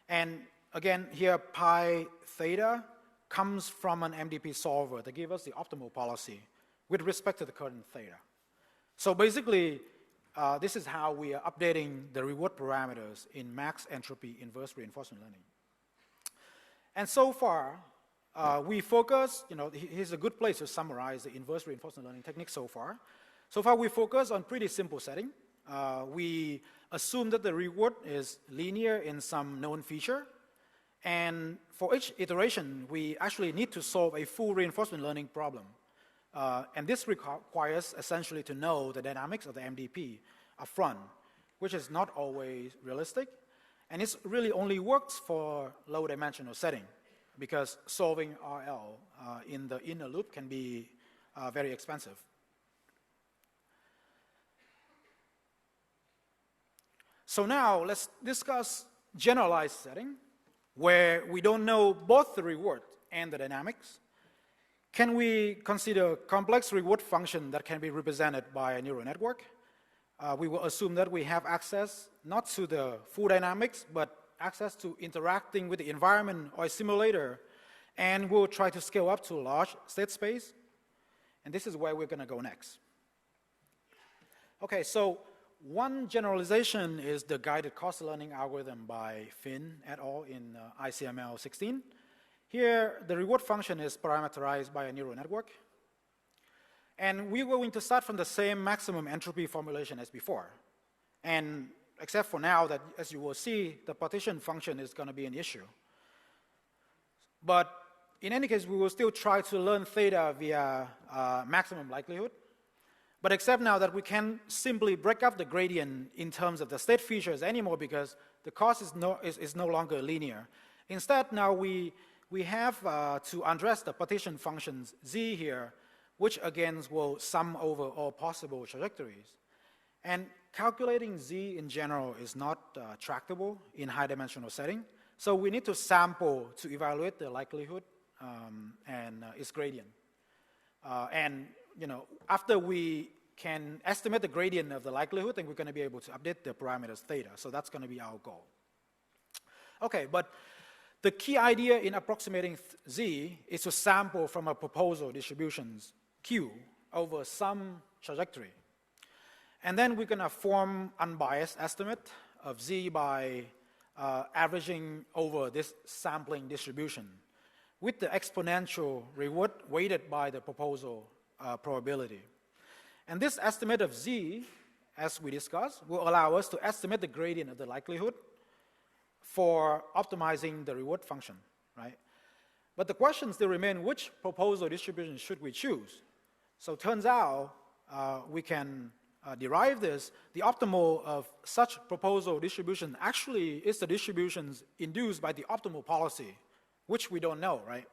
And again, here pi theta comes from an MDP solver that gives us the optimal policy with respect to the current theta. So basically, this is how we are updating the reward parameters in max entropy inverse reinforcement learning. And so far, we focus, here's a good place to summarize the inverse reinforcement learning technique so far. So far, we focus on pretty simple setting. We assume that the reward is linear in some known feature. And for each iteration, we actually need to solve a full reinforcement learning problem. And this requires essentially to know the dynamics of the MDP upfront, which is not always realistic. And it really only works for low dimensional setting because solving RL in the inner loop can be very expensive. So now let's discuss generalized setting where we don't know both the reward and the dynamics. Can we consider complex reward function that can be represented by a neural network? We will assume that we have access not to the full dynamics, but access to interacting with the environment or a simulator, and we'll try to scale up to a large state space. And this is where we're going to go next. Okay, so one generalization is the guided cost learning algorithm by Finn et al. In ICML 16. Here, the reward function is parameterized by a neural network. And we're going to start from the same maximum entropy formulation as before. And except for now that, as you will see, the partition function is going to be an issue. But in any case, we will still try to learn theta via maximum likelihood. But except now that we can simply break up the gradient in terms of the state features anymore because the cost is no longer linear. Instead, now we have to address the partition functions z here, which again will sum over all possible trajectories. And calculating z in general is not tractable in high-dimensional setting. So we need to sample to evaluate the likelihood and its gradient. And after we can estimate the gradient of the likelihood, then we're going to be able to update the parameters theta. So that's going to be our goal. Okay, but the key idea in approximating z is to sample from a proposal distributions Q over some trajectory. And then we're going to form unbiased estimate of z by averaging over this sampling distribution with the exponential reward weighted by the proposal probability. And this estimate of z, as we discussed, will allow us to estimate the gradient of the likelihood for optimizing the reward function, right? But the question still remains, which proposal distribution should we choose? So turns out we can derive this. The optimal of such proposal distribution actually is the distributions induced by the optimal policy, which we don't know, right?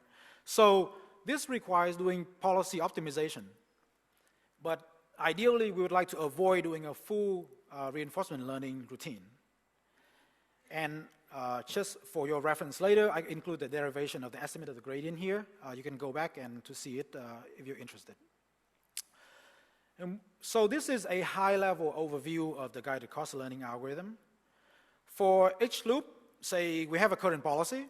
So this requires doing policy optimization. But ideally, we would like to avoid doing a full reinforcement learning routine. And just for your reference later, I include the derivation of the estimate of the gradient here. You can go back and to see it if you're interested. And so this is a high-level overview of the guided course learning algorithm. For each loop, say we have a current policy,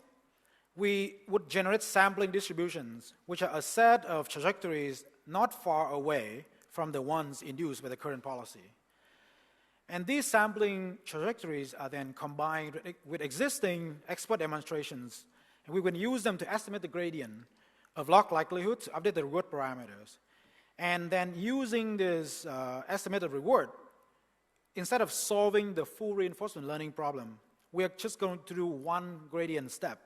we would generate sampling distributions, which are a set of trajectories not far away from the ones induced by the current policy. And these sampling trajectories are then combined with existing expert demonstrations, and we can use them to estimate the gradient of log likelihood to update the reward parameters. And then using this estimated reward, instead of solving the full reinforcement learning problem, we are just going to do one gradient step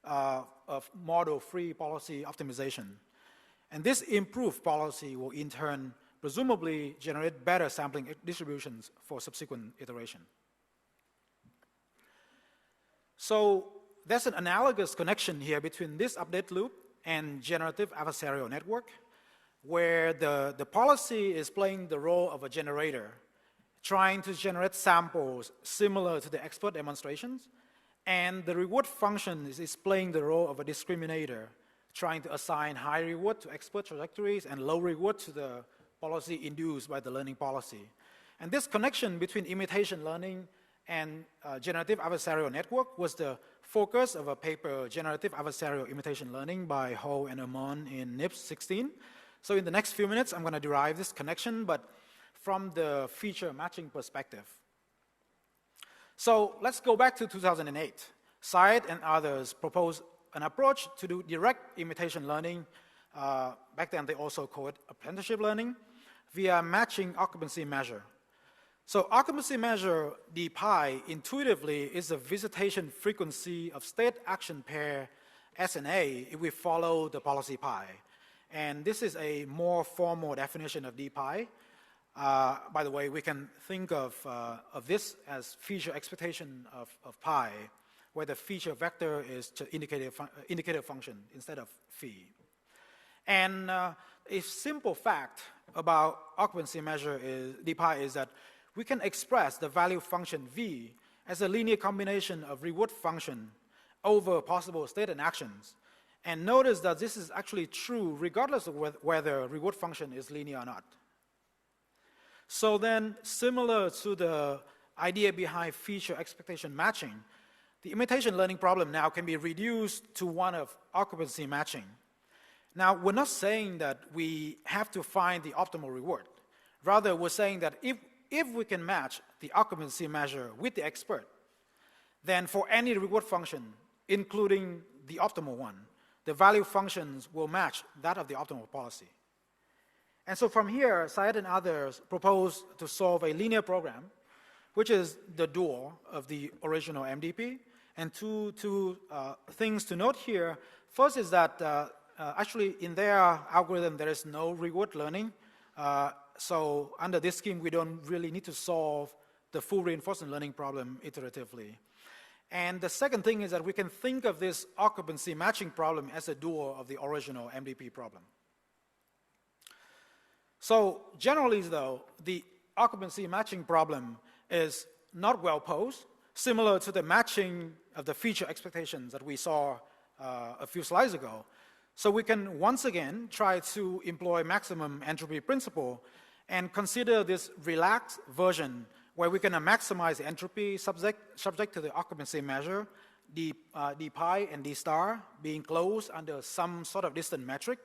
of model-free policy optimization. And this improved policy will in turn presumably generate better sampling distributions for subsequent iteration. So there's an analogous connection here between this update loop and generative adversarial network, where the policy is playing the role of a generator, trying to generate samples similar to the expert demonstrations, and the reward function is playing the role of a discriminator, trying to assign high reward to expert trajectories and low reward to the policy induced by the learning policy. And this connection between imitation learning and generative adversarial network was the focus of a paper, Generative Adversarial Imitation Learning by Hoang and Amon in NIPS 16. So in the next few minutes, I'm going to derive this connection, but from the feature matching perspective. So let's go back to 2008. Syed and others proposed an approach to do direct imitation learning. Back then, they also called it apprenticeship learning via matching occupancy measure. So occupancy measure, dpi, intuitively is the visitation frequency of state action pair S and A if we follow the policy pi. And this is a more formal definition of dpi. By the way, we can think of this as feature expectation of pi, where the feature vector is indicator function instead of phi. And a simple fact about occupancy measure is dpi is that we can express the value function v as a linear combination of reward function over possible state and actions. And notice that this is actually true regardless of whether reward function is linear or not. So then, similar to the idea behind feature expectation matching, the imitation learning problem now can be reduced to one of occupancy matching. Now, we're not saying that we have to find the optimal reward. Rather, we're saying that if we can match the occupancy measure with the expert, then for any reward function, including the optimal one, the value functions will match that of the optimal policy. And so from here, Syed and others propose to solve a linear program, which is the dual of the original MDP. And two things to note here. First is that actually in their algorithm, there is no reward learning. So under this scheme, we don't really need to solve the full reinforcement learning problem iteratively. And the second thing is that we can think of this occupancy matching problem as a dual of the original MDP problem. So generally, though, the occupancy matching problem is not well posed, similar to the matching of the feature expectations that we saw a few slides ago. So we can once again try to employ maximum entropy principle and consider this relaxed version where we can maximize the entropy subject to the occupancy measure, d pi and d star being closed under some sort of distant metric.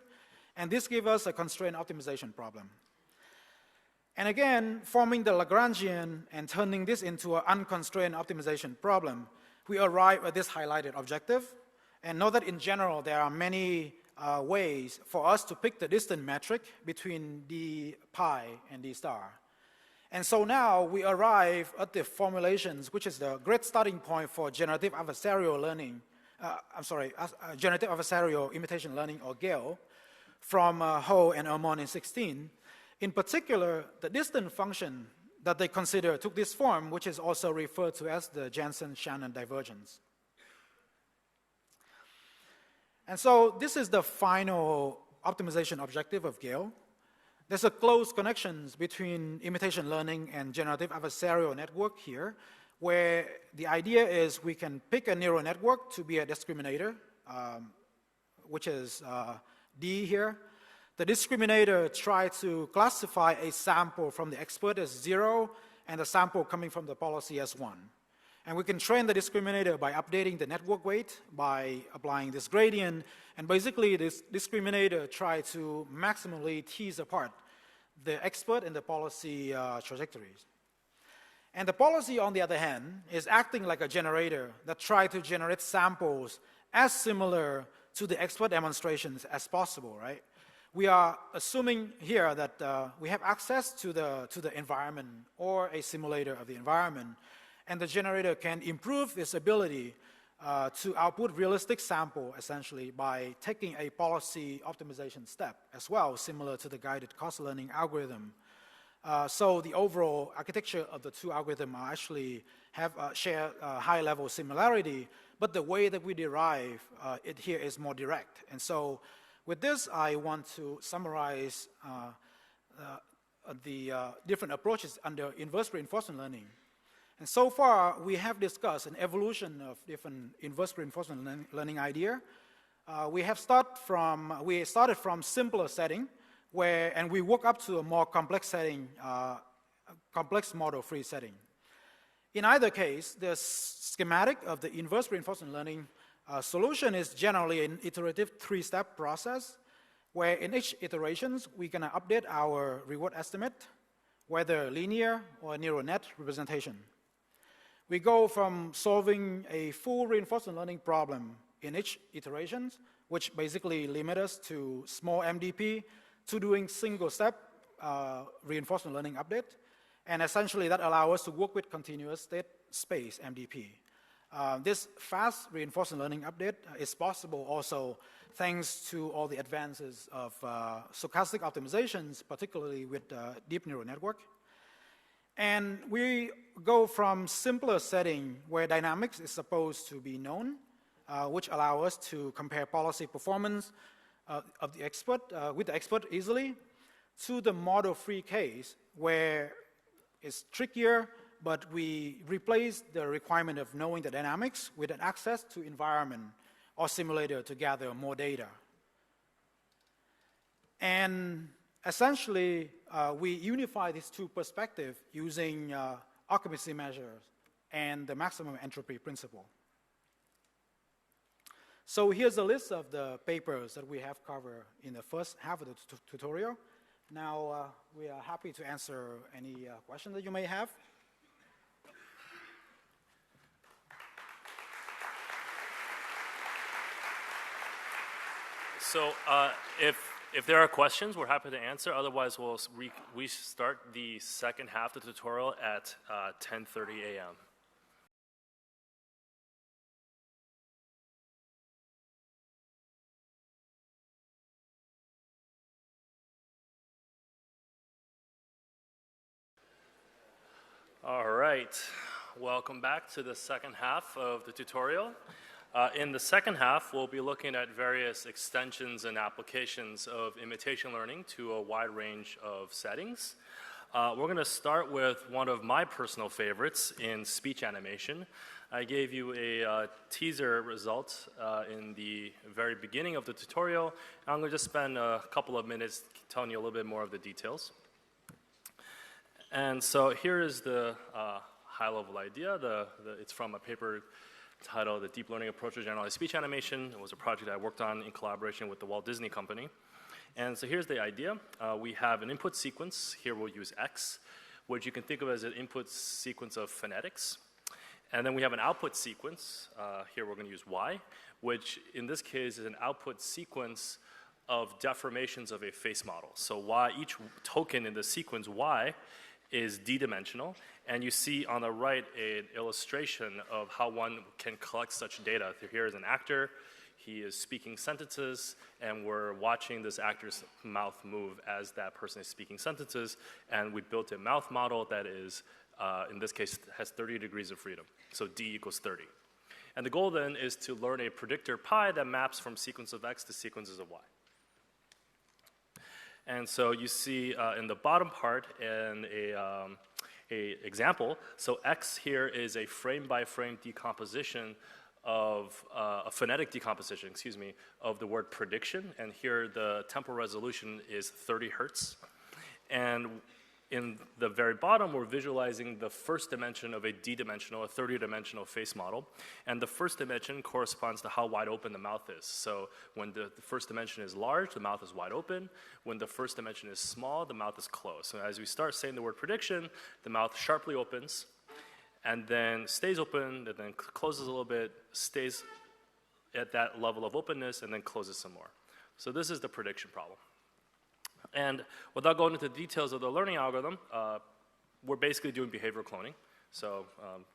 And this gives us a constraint optimization problem. And again, forming the Lagrangian and turning this into an unconstrained optimization problem we arrive at this highlighted objective. And note that in general, there are many ways for us to pick the distance metric between d pi and d star. And so now we arrive at the formulations, which is the great starting point for generative adversarial learning, generative adversarial imitation learning, or GAIL, from Ho and Ermon in 16. In particular, the distance function that they consider took this form, which is also referred to as the Jensen-Shannon divergence. And so this is the final optimization objective of GAIL. There's a close connection between imitation learning and generative adversarial network here, where the idea is we can pick a neural network to be a discriminator, which is D here. The discriminator tries to classify a sample from the expert as 0 and a sample coming from the policy as 1. And we can train the discriminator by updating the network weight, by applying this gradient, and basically this discriminator tries to maximally tease apart the expert and the policy trajectories. And the policy, on the other hand, is acting like a generator that tries to generate samples as similar to the expert demonstrations as possible, right? We are assuming here that we have access to the environment or a simulator of the environment, and the generator can improve its ability to output realistic sample, essentially, by taking a policy optimization step as well, similar to the guided cost learning algorithm. So the overall architecture of the two algorithms are actually share high-level similarity, but the way that we derive it here is more direct. And so with this, I want to summarize the different approaches under inverse reinforcement learning. And so far, we have discussed an evolution of different inverse reinforcement learning idea. We started from simpler setting, and we work up to a more complex setting, complex model-free setting. In either case, the schematic of the inverse reinforcement learning solution is generally an iterative 3-step process, where in each iterations, we're gonna update our reward estimate, whether linear or neural net representation. We go from solving a full reinforcement learning problem in each iterations, which basically limit us to small MDP, to doing single-step reinforcement learning update. And essentially, that allows us to work with continuous state space, MDP. This fast reinforcement learning update is possible also thanks to all the advances of stochastic optimizations, particularly with deep neural network. And we go from simpler setting where dynamics is supposed to be known, which allow us to compare policy performance of the expert with the expert easily, to the model-free case where it's trickier, but we replace the requirement of knowing the dynamics with an access to environment or simulator to gather more data. And essentially, we unify these two perspectives using occupancy measures and the maximum entropy principle. So here's a list of the papers that we have covered in the first half of the tutorial. Now, we are happy to answer any questions that you may have. So if there are questions, we're happy to answer. Otherwise, we start the second half of the tutorial at 10:30 a.m. All right, welcome back to the second half of the tutorial. In the second half, we'll be looking at various extensions and applications of imitation learning to a wide range of settings. We're going to start with one of my personal favorites in speech animation. I gave you a teaser result in the very beginning of the tutorial. I'm going to just spend a couple of minutes telling you a little bit more of the details. And so here is the high-level idea. It's from a paper titled The Deep Learning Approach to Generalized Speech Animation. It was a project I worked on in collaboration with the Walt Disney Company. And so here's the idea. We have an input sequence. Here we'll use X, which you can think of as an input sequence of phonetics. And then we have an output sequence. Here we're going to use Y, which in this case is an output sequence of deformations of a face model. So Y, each token in the sequence Y is d-dimensional. And you see on the right an illustration of how one can collect such data. Here is an actor. He is speaking sentences, and we're watching this actor's mouth move as that person is speaking sentences. And we built a mouth model that is, in this case, has 30 degrees of freedom. So D equals 30. And the goal then is to learn a predictor pi that maps from sequence of X to sequences of Y. And so you see in the bottom part an example. So X here is a frame-by-frame decomposition of a phonetic decomposition, excuse me, of the word prediction. And here the temporal resolution is 30 hertz. And in the very bottom, we're visualizing the first dimension of a d-dimensional, a 30-dimensional face model. And the first dimension corresponds to how wide open the mouth is. So when the first dimension is large, the mouth is wide open. When the first dimension is small, the mouth is closed. So as we start saying the word prediction, the mouth sharply opens, and then stays open, and then closes a little bit, stays at that level of openness, and then closes some more. So this is the prediction problem. And without going into the details of the learning algorithm, we're basically doing behavioral cloning. So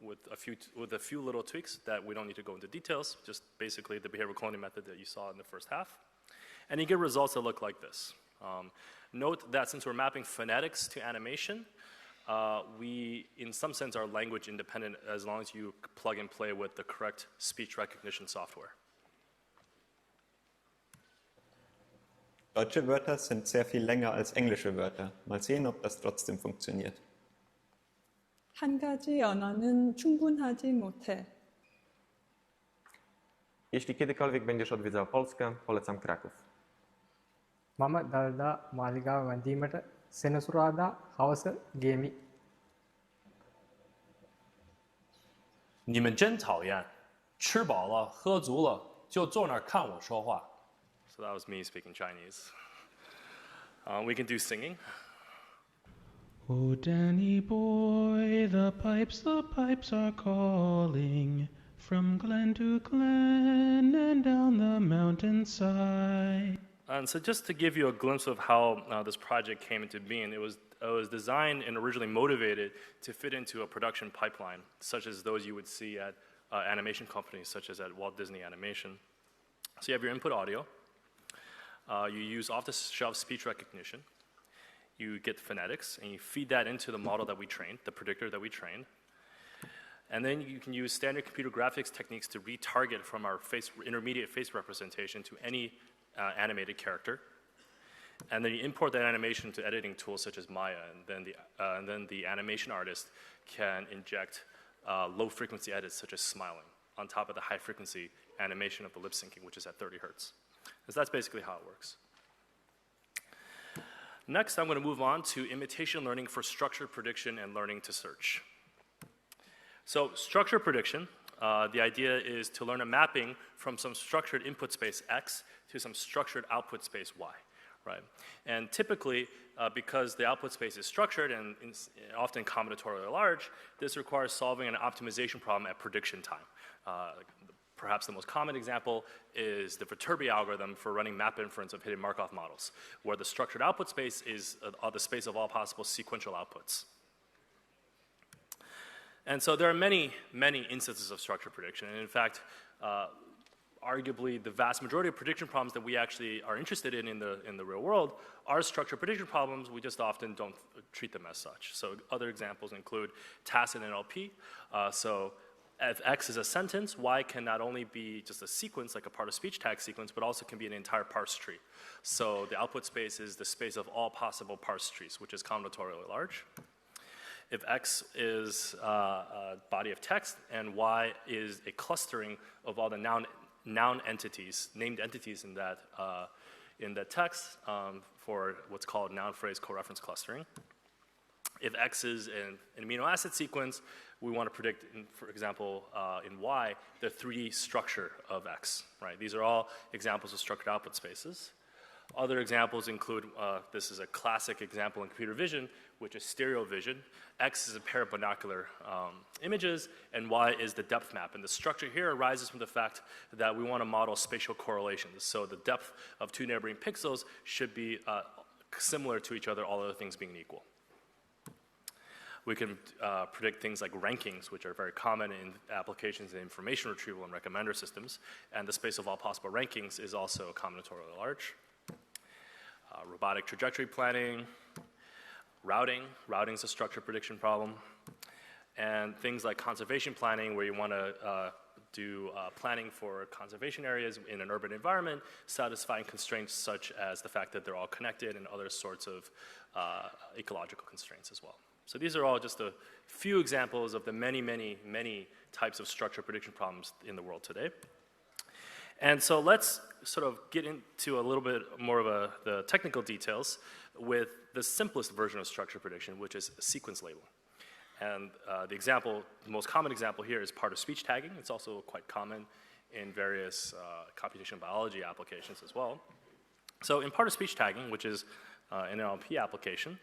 with a few little tweaks that we don't need to go into details, just basically the behavioral cloning method that you saw in the first half. And you get results that look like this. Note that since we're mapping phonetics to animation, we, in some sense, are language independent as long as you plug and play with the correct speech recognition software. Deutsche Wörter sind sehr viel länger als englische Wörter. Mal sehen, ob das trotzdem funktioniert. 한 가지 언어는 충분하지 못해. Jeśli kiedykolwiek będziesz odwiedzał Polskę, polecam Kraków. මම දළදා මාලිගාව වැඳීමට සෙනසුරාදා හවස ගියෙමි. 你们真讨厌，吃饱了喝足了就坐那儿看我说话。 So that was me speaking Chinese. We can do singing. Oh, Danny boy, the pipes are calling from glen to glen and down the mountainside. And so just to give you a glimpse of how this project came into being, it was designed and originally motivated to fit into a production pipeline, such as those you would see at animation companies, such as at Walt Disney Animation. So you have your input audio. You use off-the-shelf speech recognition. You get phonetics, and you feed that into the model that we trained, the predictor that we trained. And then you can use standard computer graphics techniques to retarget from our intermediate face representation to any animated character. And then you import that animation to editing tools such as Maya, and then the animation artist can inject low-frequency edits such as smiling on top of the high-frequency animation of the lip-syncing, which is at 30 hertz. So that's basically how it works. Next, I'm going to move on to imitation learning for structured prediction and learning to search. So structured prediction, the idea is to learn a mapping from some structured input space X to some structured output space Y, right? And typically, because the output space is structured and often combinatorially large, this requires solving an optimization problem at prediction time. Perhaps the most common example is the Viterbi algorithm for running map inference of hidden Markov models, where the structured output space is the space of all possible sequential outputs. And so there are many, many instances of structured prediction. And in fact, arguably the vast majority of prediction problems that we actually are interested in the real world are structured prediction problems. We just often don't treat them as such. So other examples include tacit NLP. So if X is a sentence, Y can not only be just a sequence, like a part of speech tag sequence, but also can be an entire parse tree. So the output space is the space of all possible parse trees, which is combinatorially large. If X is a body of text and Y is a clustering of all the noun entities, named entities in that text for what's called noun phrase coreference clustering. If X is an amino acid sequence, we want to predict, for example, in Y, the 3D structure of X, right? These are all examples of structured output spaces. Other examples include, this is a classic example in computer vision, which is stereo vision. X is a pair of binocular images, and Y is the depth map. And the structure here arises from the fact that we want to model spatial correlations. So the depth of two neighboring pixels should be similar to each other, all other things being equal. We can predict things like rankings, which are very common in applications in information retrieval and recommender systems. And the space of all possible rankings is also combinatorially large. Robotic trajectory planning, routing. Routing is a structure prediction problem. And things like conservation planning, where you want to do planning for conservation areas in an urban environment, satisfying constraints such as the fact that they're all connected and other sorts of ecological constraints as well. So these are all just a few examples of the many, many, many types of structure prediction problems in the world today. And so let's sort of get into a little bit more of the technical details with the simplest version of structure prediction, which is sequence labeling. And the most common example here is part-of-speech tagging. It's also quite common in various computational biology applications as well. So in part-of-speech tagging, which is an NLP application,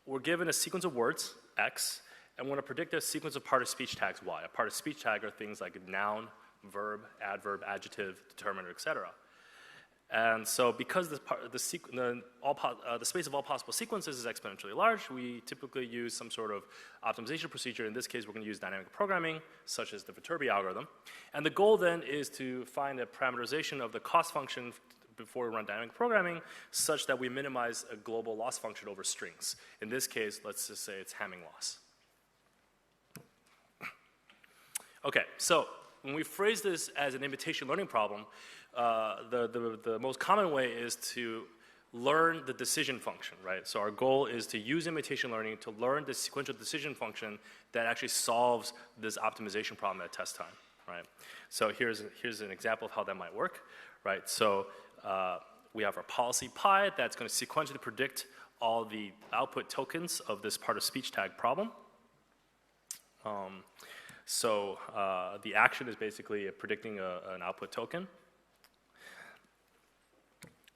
we're given a sequence of words, X, and we want to predict a sequence of part-of-speech tags, Y. A part-of-speech tag are things like noun, verb, adverb, adjective, determiner, etc. And so because the space of all possible sequences is exponentially large, we typically use some sort of optimization procedure. In this case, we're going to use dynamic programming, such as the Viterbi algorithm. And the goal then is to find a parameterization of the cost function before we run dynamic programming, such that we minimize a global loss function over strings. In this case, let's just say it's Hamming loss. Okay, so when we phrase this as an imitation learning problem, the most common way is to learn the decision function, right? So our goal is to use imitation learning to learn the sequential decision function that actually solves this optimization problem at test time, right? So here's an example of how that might work, right? So we have our policy pi that's going to sequentially predict all the output tokens of this part-of-speech tag problem. So the action is basically predicting an output token.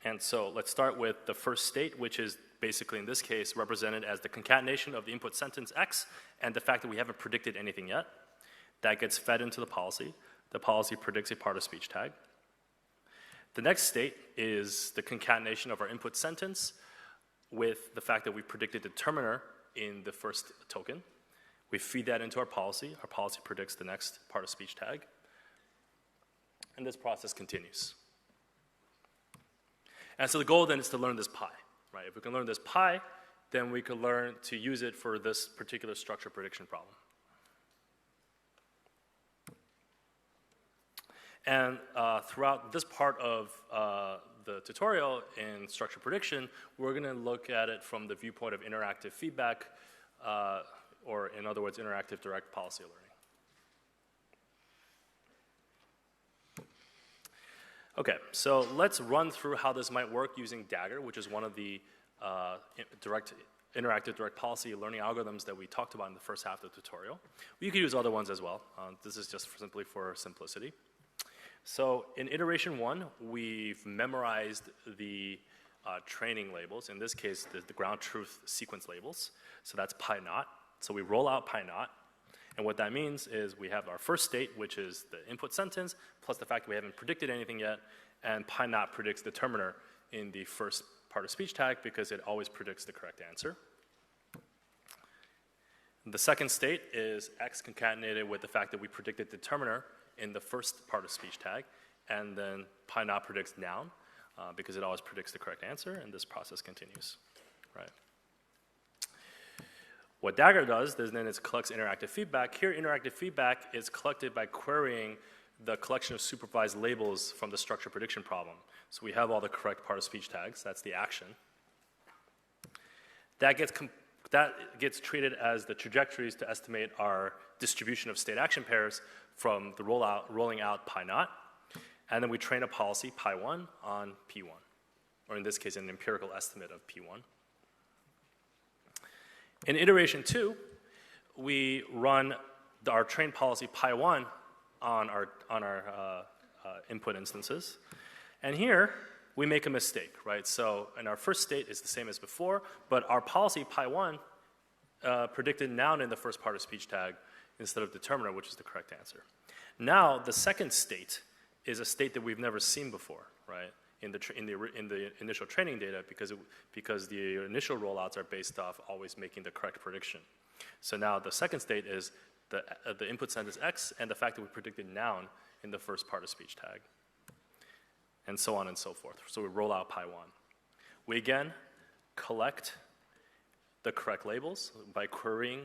And so let's start with the first state, which is basically in this case represented as the concatenation of the input sentence X and the fact that we haven't predicted anything yet. That gets fed into the policy. The policy predicts a part-of-speech tag. The next state is the concatenation of our input sentence with the fact that we predicted the determiner in the first token. We feed that into our policy. Our policy predicts the next part-of-speech tag. And this process continues. And so the goal then is to learn this pi, right? If we can learn this pi, then we can learn to use it for this particular structure prediction problem. And throughout this part of the tutorial in structure prediction, we're going to look at it from the viewpoint of interactive feedback, or in other words, interactive direct policy learning. Okay, so let's run through how this might work using DAgger, which is one of the interactive direct policy learning algorithms that we talked about in the first half of the tutorial. You could use other ones as well. This is just simply for simplicity. So in iteration 1, we've memorized the training labels. In this case, the ground truth sequence labels. So that's pi naught. So we roll out pi naught. And what that means is we have our first state, which is the input sentence, plus the fact that we haven't predicted anything yet, and pi naught predicts the determiner in the first part-of-speech tag because it always predicts the correct answer. The second state is X concatenated with the fact that we predicted the determiner in the first part-of-speech tag, and then pi naught predicts noun because it always predicts the correct answer, and this process continues, right? What DAgger does is then it collects interactive feedback. Here, interactive feedback is collected by querying the collection of supervised labels from the structure prediction problem. So we have all the correct part-of-speech tags. That's the action. That gets treated as the trajectories to estimate our distribution of state action pairs from the rolling out pi naught. And then we train a policy, pi1, on p1, or in this case, an empirical estimate of p1. In iteration 2, we run our train policy pi1 on our input instances. And here, we make a mistake, right? So in our first state is the same as before, but our policy pi1 predicted noun in the first part of speech tag instead of determiner, which is the correct answer. Now the second state is a state that we've never seen before, right? In the initial training data, because the initial rollouts are based off always making the correct prediction. So now the second state is the input sentence X and the fact that we predicted noun in the first part of speech tag, and so on and so forth. So we roll out pi1. We again collect the correct labels by querying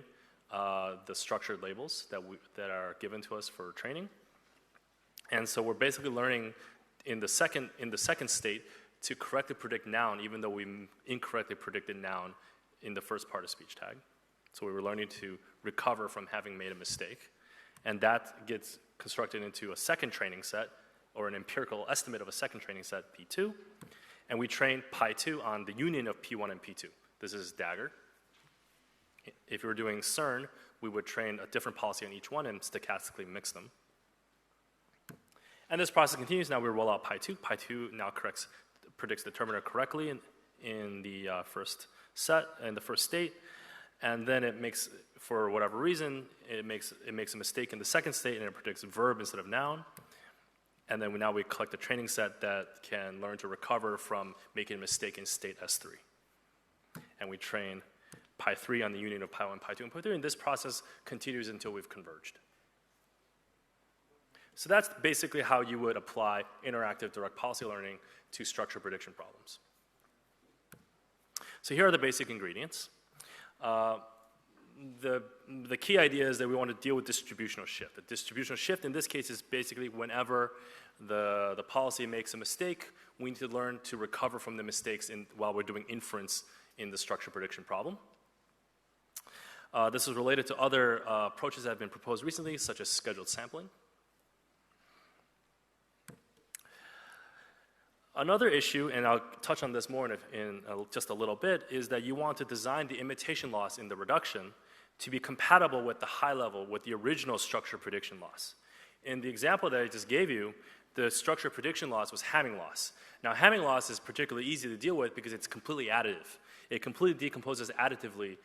the structured labels that are given to us for training. And so we're basically learning in the second state to correctly predict noun, even though we incorrectly predicted noun in the first part of speech tag. So we were learning to recover from having made a mistake. And that gets constructed into a second training set, or an empirical estimate of a second training set, P2. And we train pi2 on the union of P1 and P2. This is DAgger. If we were doing SEARN, we would train a different policy on each one and stochastically mix them. And this process continues. Now we roll out pi2. Pi2 now predicts determiner correctly in the first set, in the first state. And then it makes, for whatever reason, it makes a mistake in the second state and it predicts verb instead of noun. And then now we collect a training set that can learn to recover from making a mistake in state S3. And we train pi3 on the union of pi1, pi2, and pi3, and this process continues until we've converged. So that's basically how you would apply interactive direct policy learning to structure prediction problems. So here are the basic ingredients. The key idea is that we want to deal with distributional shift. The distributional shift in this case is basically whenever the policy makes a mistake, we need to learn to recover from the mistakes while we're doing inference in the structure prediction problem. This is related to other approaches that have been proposed recently, such as scheduled sampling. Another issue, and I'll touch on this more in just a little bit, is that you want to design the imitation loss in the reduction to be compatible with the high level, with the original structure prediction loss. In the example that I just gave you, the structure prediction loss was Hamming loss. Now Hamming loss is particularly easy to deal with because it's completely additive. It completely decomposes additively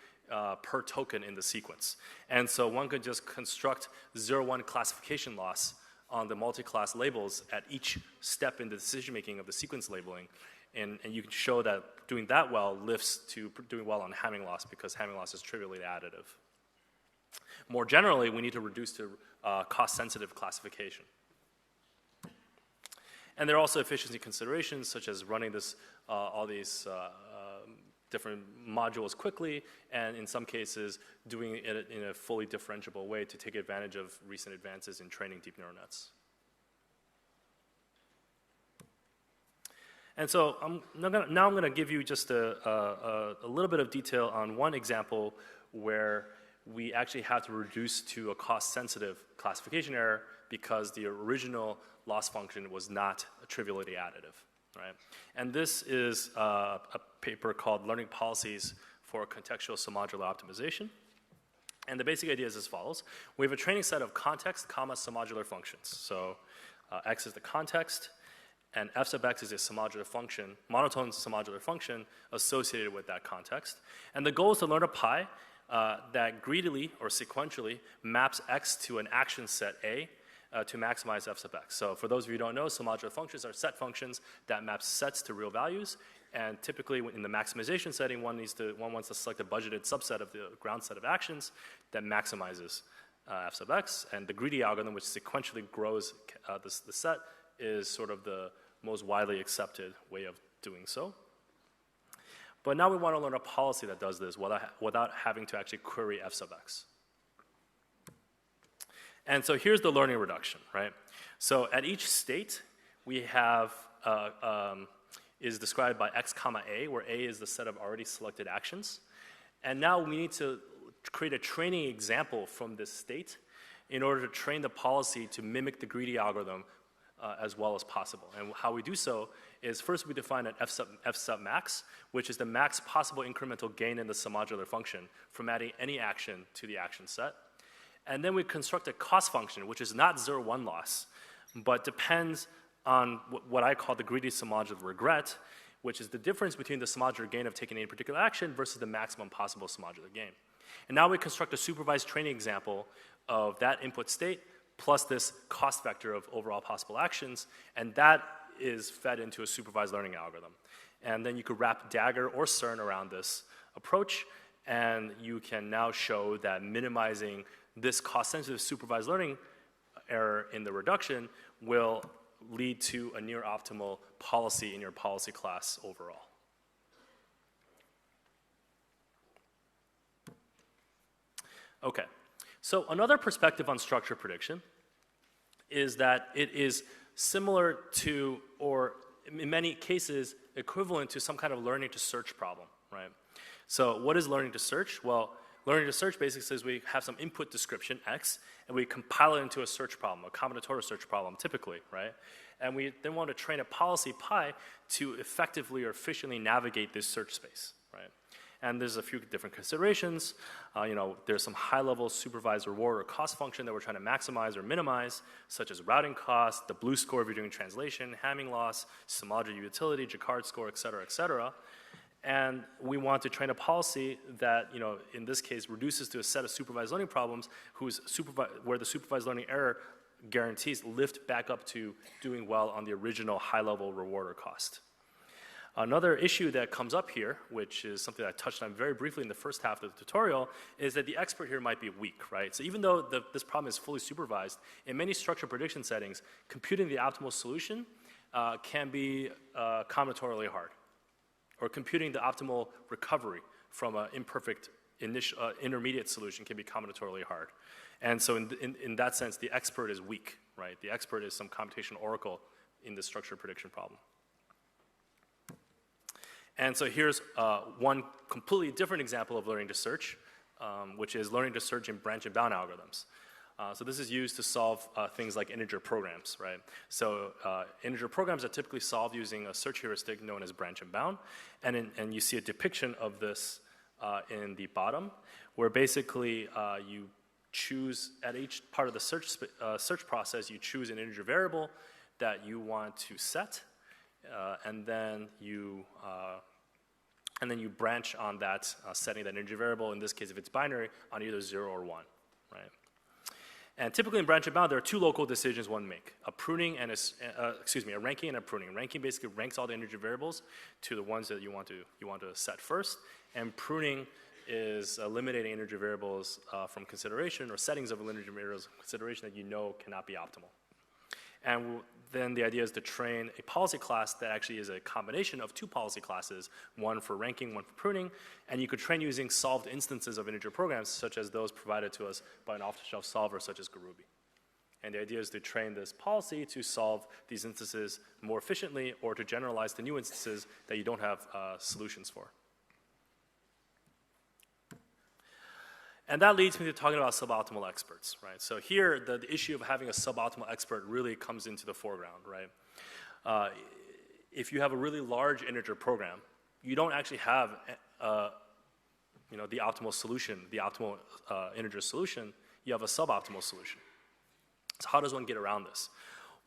per token in the sequence. And so one could just construct 0-1 classification loss on the multi-class labels at each step in the decision-making of the sequence labeling. And you can show that doing that well lifts to doing well on Hamming loss because Hamming loss is trivially additive. More generally, we need to reduce to cost-sensitive classification. And there are also efficiency considerations, such as running all these different modules quickly, and in some cases, doing it in a fully differentiable way to take advantage of recent advances in training deep neural nets. And so now I'm going to give you just a little bit of detail on one example where we actually have to reduce to a cost-sensitive classification error because the original loss function was not trivially additive. Right? And this is a paper called Learning Policies for Contextual Submodular Optimization. And the basic idea is as follows. We have a training set of context, comma, submodular functions. So X is the context, and F sub X is a submodular function, monotone submodular function associated with that context. And the goal is to learn a pi that greedily or sequentially maps X to an action set A to maximize F sub X. So for those of you who don't know, submodular functions are set functions that map sets to real values. And typically in the maximization setting, one wants to select a budgeted subset of the ground set of actions that maximizes F sub X. And the greedy algorithm, which sequentially grows the set, is sort of the most widely accepted way of doing so. But now we want to learn a policy that does this without having to actually query F sub X. And so here's the learning reduction, right? So at each state, we have, is described by X comma A, where A is the set of already selected actions. And now we need to create a training example from this state in order to train the policy to mimic the greedy algorithm as well as possible. And how we do so is first we define an F sub max, which is the max possible incremental gain in the submodular function from adding any action to the action set. And then we construct a cost function, which is not 0-1 loss, but depends on what I call the greedy summative regret, which is the difference between the summative gain of taking any particular action versus the maximum possible summative gain. And now we construct a supervised training example of that input state plus this cost vector of overall possible actions, and that is fed into a supervised learning algorithm. And then you could wrap DAgger or SEARN around this approach, and you can now show that minimizing this cost-sensitive supervised learning error in the reduction will lead to a near optimal policy in your policy class overall. Okay, so another perspective on structure prediction is that it is similar to, or in many cases, equivalent to some kind of learning to search problem, right? So what is learning to search? Well, learning to search basically says we have some input description, X, and we compile it into a search problem, a combinatorial search problem, typically, right? And we then want to train a policy pi to effectively or efficiently navigate this search space, right? And there's a few different considerations. You know, there's some high-level supervised reward or cost function that we're trying to maximize or minimize, such as routing cost, the blue score if you're doing translation, Hamming loss, summative utility, Jacquard score, et cetera, et cetera. And we want to train a policy that, you know, in this case, reduces to a set of supervised learning problems where the supervised learning error guarantees lift back up to doing well on the original high-level reward or cost. Another issue that comes up here, which is something that I touched on very briefly in the first half of the tutorial, is that the expert here might be weak, right? So even though this problem is fully supervised, in many structured prediction settings, computing the optimal solution can be combinatorially hard, or computing the optimal recovery from an imperfect intermediate solution can be combinatorially hard. And so in that sense, the expert is weak, right? The expert is some computational oracle in the structured prediction problem. And so here's one completely different example of learning to search, which is learning to search in branch and bound algorithms. So this is used to solve things like integer programs, right? So integer programs are typically solved using a search heuristic known as branch and bound. And you see a depiction of this in the bottom, where basically you choose, at each part of the search process, you choose an integer variable that you want to set, and then you branch on that setting that integer variable. In this case, if it's binary, on either 0 or 1, right? And typically in branch and bound, there are two local decisions one make: a pruning and a ranking and a pruning. Ranking basically ranks all the integer variables to the ones that you want to set first, and pruning is eliminating integer variables from consideration, or settings of integer variables consideration that you know cannot be optimal. And then the idea is to train a policy class that actually is a combination of two policy classes, one for ranking, one for pruning, and you could train using solved instances of integer programs, such as those provided to us by an off-the-shelf solver such as Garubi. And the idea is to train this policy to solve these instances more efficiently, or to generalize to new instances that you don't have solutions for. And that leads me to talking about suboptimal experts, right? So here, the issue of having a suboptimal expert really comes into the foreground, right? If you have a really large integer program, you don't actually have, the optimal solution, the optimal integer solution. You have a suboptimal solution. So how does one get around this?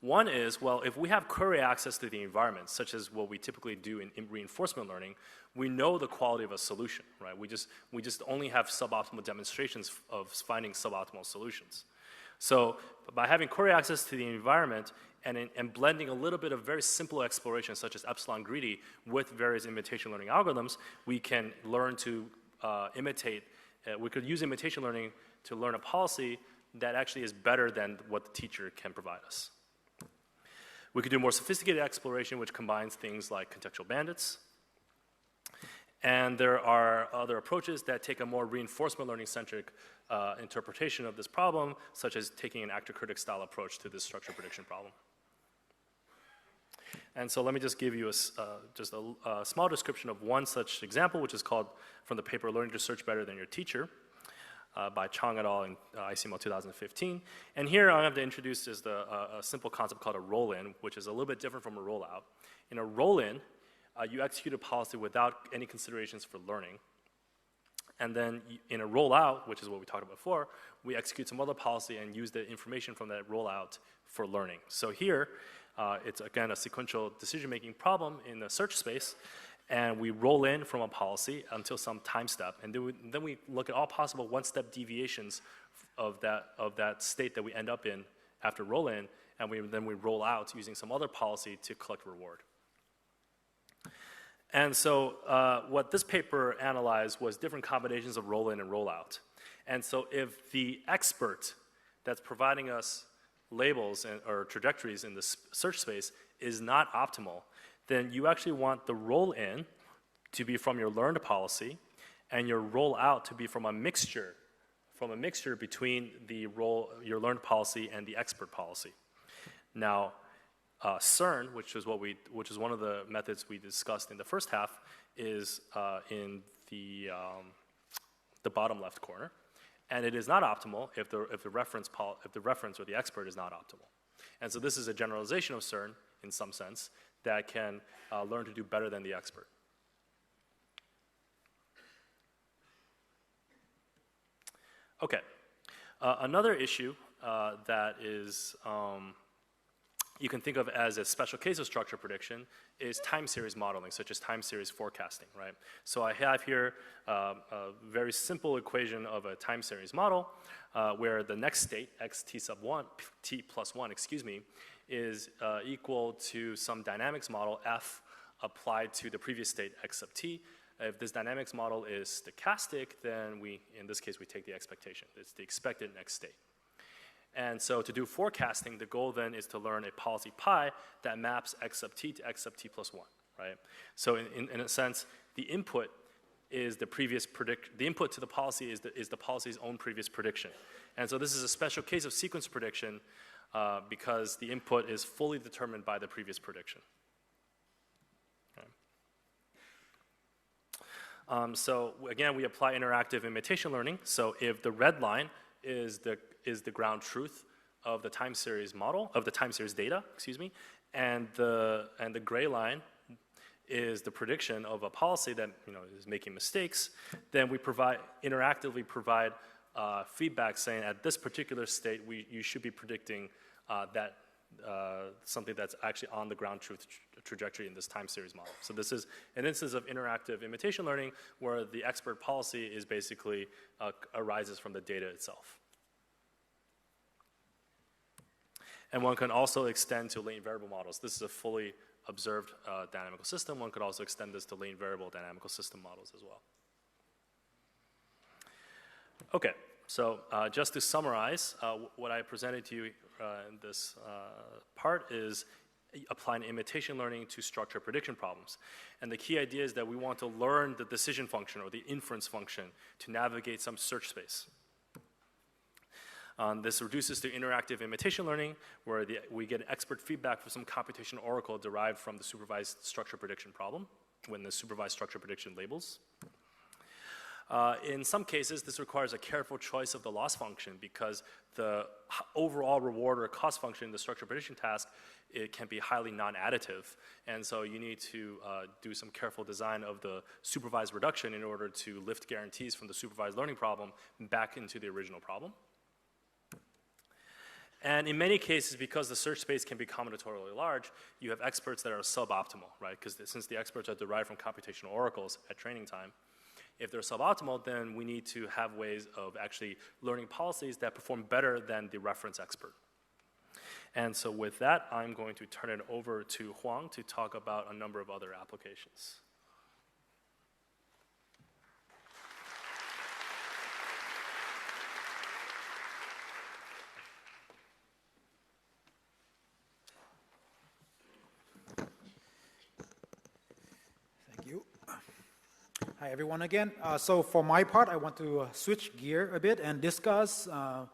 One is, well, if we have query access to the environment, such as what we typically do in reinforcement learning, we know the quality of a solution, right? We just only have suboptimal demonstrations of finding suboptimal solutions. So by having query access to the environment and blending a little bit of very simple exploration, such as epsilon greedy, with various imitation learning algorithms, we can learn to imitate. We could use imitation learning to learn a policy that actually is better than what the teacher can provide us. We could do more sophisticated exploration, which combines things like contextual bandits. And there are other approaches that take a more reinforcement learning-centric interpretation of this problem, such as taking an actor-critic style approach to this structure prediction problem. And so let me just give you a small description of one such example, which is called, from the paper, Learning to Search Better Than Your Teacher, by Chang et al. In ICML 2015. And here I have to introduce just a simple concept called a roll-in, which is a little bit different from a roll-out. In a roll-in, you execute a policy without any considerations for learning. And then in a rollout, which is what we talked about before, we execute some other policy and use the information from that rollout for learning. So here, it's again a sequential decision-making problem in the search space, and we roll in from a policy until some time step, and then we look at all possible one-step deviations of that state that we end up in after roll in, and then we roll out using some other policy to collect reward. And so what this paper analyzed was different combinations of roll in and roll out. And so if the expert that's providing us labels or trajectories in the search space is not optimal, then you actually want the roll in to be from your learned policy and your roll out to be from a mixture between your learned policy and the expert policy. Now, SEARN, which is one of the methods we discussed in the first half, is in the bottom left corner, and it is not optimal if the reference or the expert is not optimal. And so this is a generalization of SEARN in some sense that can learn to do better than the expert. Okay, another issue that is you can think of as a special case of structure prediction is time series modeling, such as time series forecasting, right? So I have here a very simple equation of a time series model where the next state, t plus 1, is equal to some dynamics model f applied to the previous state x sub t. If this dynamics model is stochastic, then in this case, we take the expectation. It's the expected next state. And so to do forecasting, the goal then is to learn a policy pi that maps x sub t to x sub t plus 1, right? So in a sense, the input is the input to the policy is the policy's own previous prediction. And so this is a special case of sequence prediction because the input is fully determined by the previous prediction. Okay. So again, we apply interactive imitation learning. So if the red line is the ground truth of the time series model, of the time series data, and the gray line is the prediction of a policy that is making mistakes, then we interactively provide feedback saying at this particular state you should be predicting that something that's actually on the ground truth trajectory in this time series model. So this is an instance of interactive imitation learning where the expert policy is basically arises from the data itself. And one can also extend to latent variable models. This is a fully observed dynamical system. One could also extend this to latent variable dynamical system models as well. Okay, so just to summarize, what I presented to you in this part is applying imitation learning to structure prediction problems. And the key idea is that we want to learn the decision function or the inference function to navigate some search space. This reduces to interactive imitation learning, where we get expert feedback from some computational oracle derived from the supervised structure prediction problem, when the supervised structure prediction labels. In some cases, this requires a careful choice of the loss function because the overall reward or cost function in the structure prediction task, it can be highly non-additive. And so you need to do some careful design of the supervised reduction in order to lift guarantees from the supervised learning problem back into the original problem. And in many cases, because the search space can be combinatorially large, you have experts that are suboptimal, right? Because since the experts are derived from computational oracles at training time, if they're suboptimal, then we need to have ways of actually learning policies that perform better than the reference expert. And so with that, I'm going to turn it over to Hoang to talk about a number of other applications. Hi everyone again. So for my part, I want to switch gear a bit and discuss a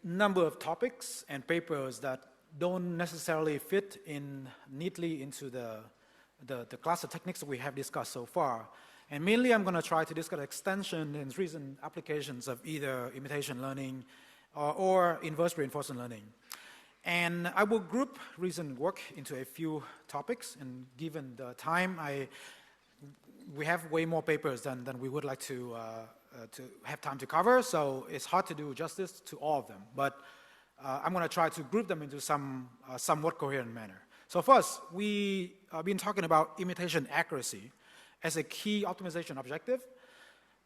number of topics and papers that don't necessarily fit in neatly into the class of techniques that we have discussed so far. And mainly I'm going to try to discuss extension and recent applications of either imitation learning or inverse reinforcement learning. And I will group recent work into a few topics, and given the time, we have way more papers than we would like to have time to cover, so it's hard to do justice to all of them. But I'm going to try to group them into some somewhat coherent manner. So first, we have been talking about imitation accuracy as a key optimization objective.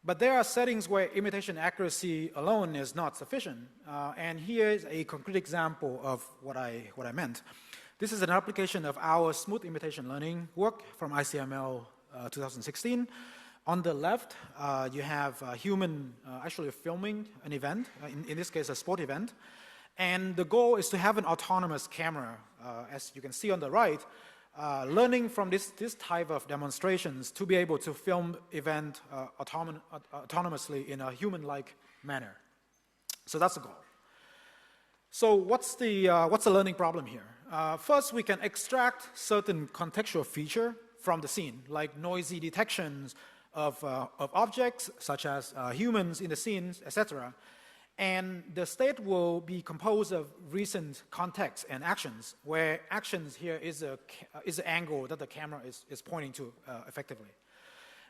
But there are settings where imitation accuracy alone is not sufficient. And here is a concrete example of what I meant. This is an application of our smooth imitation learning work from ICML 2016. On the left, you have a human actually filming an event, in this case a sport event. And the goal is to have an autonomous camera, as you can see on the right, learning from this type of demonstrations to be able to film event autonomously in a human-like manner. So that's the goal. So what's the learning problem here? First, we can extract certain contextual feature from the scene, like noisy detections of objects, such as humans in the scenes, etc. And the state will be composed of recent context and actions, where actions here is the angle that the camera is pointing to effectively.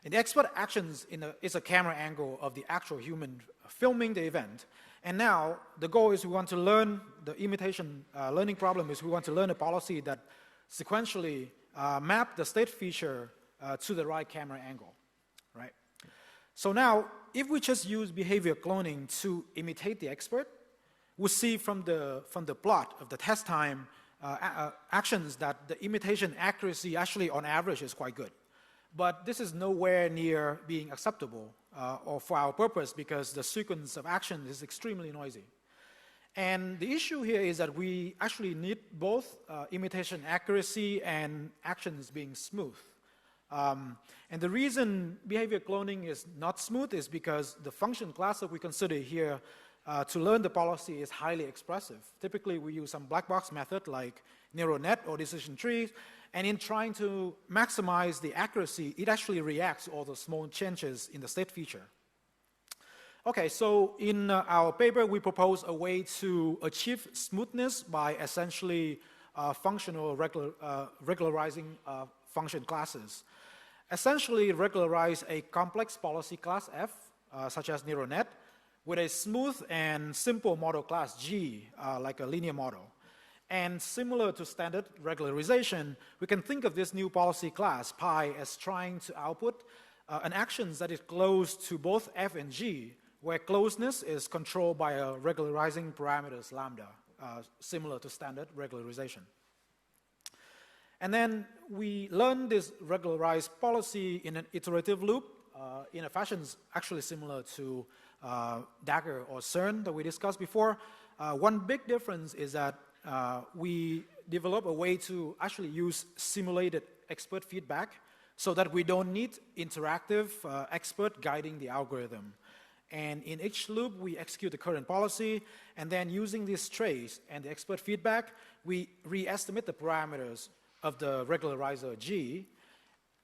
And the expert actions is a camera angle of the actual human filming the event. And now the goal is we want to learn the imitation learning problem is we want to learn a policy that sequentially map the state feature to the right camera angle, right? So now, if we just use behavior cloning to imitate the expert, we see from the plot of the test time actions that the imitation accuracy actually on average is quite good. But this is nowhere near being acceptable or for our purpose because the sequence of actions is extremely noisy. And the issue here is that we actually need both imitation accuracy and actions being smooth. And the reason behavior cloning is not smooth is because the function class that we consider here to learn the policy is highly expressive. Typically, we use some black box method like neural net or decision trees, and in trying to maximize the accuracy, it actually reacts to all the small changes in the state feature. Okay, so in our paper, we propose a way to achieve smoothness by essentially functional regularizing function classes. Essentially regularize a complex policy class F, such as neural net, with a smooth and simple model class G, like a linear model. And similar to standard regularization, we can think of this new policy class, pi, as trying to output an action that is close to both F and G, where closeness is controlled by a regularizing parameters lambda, similar to standard regularization. And then we learn this regularized policy in an iterative loop in a fashion actually similar to DAgger or SEARN that we discussed before. One big difference is that we develop a way to actually use simulated expert feedback so that we don't need interactive expert guiding the algorithm. And in each loop, we execute the current policy, and then using these trace and the expert feedback, we re-estimate the parameters of the regularizer G,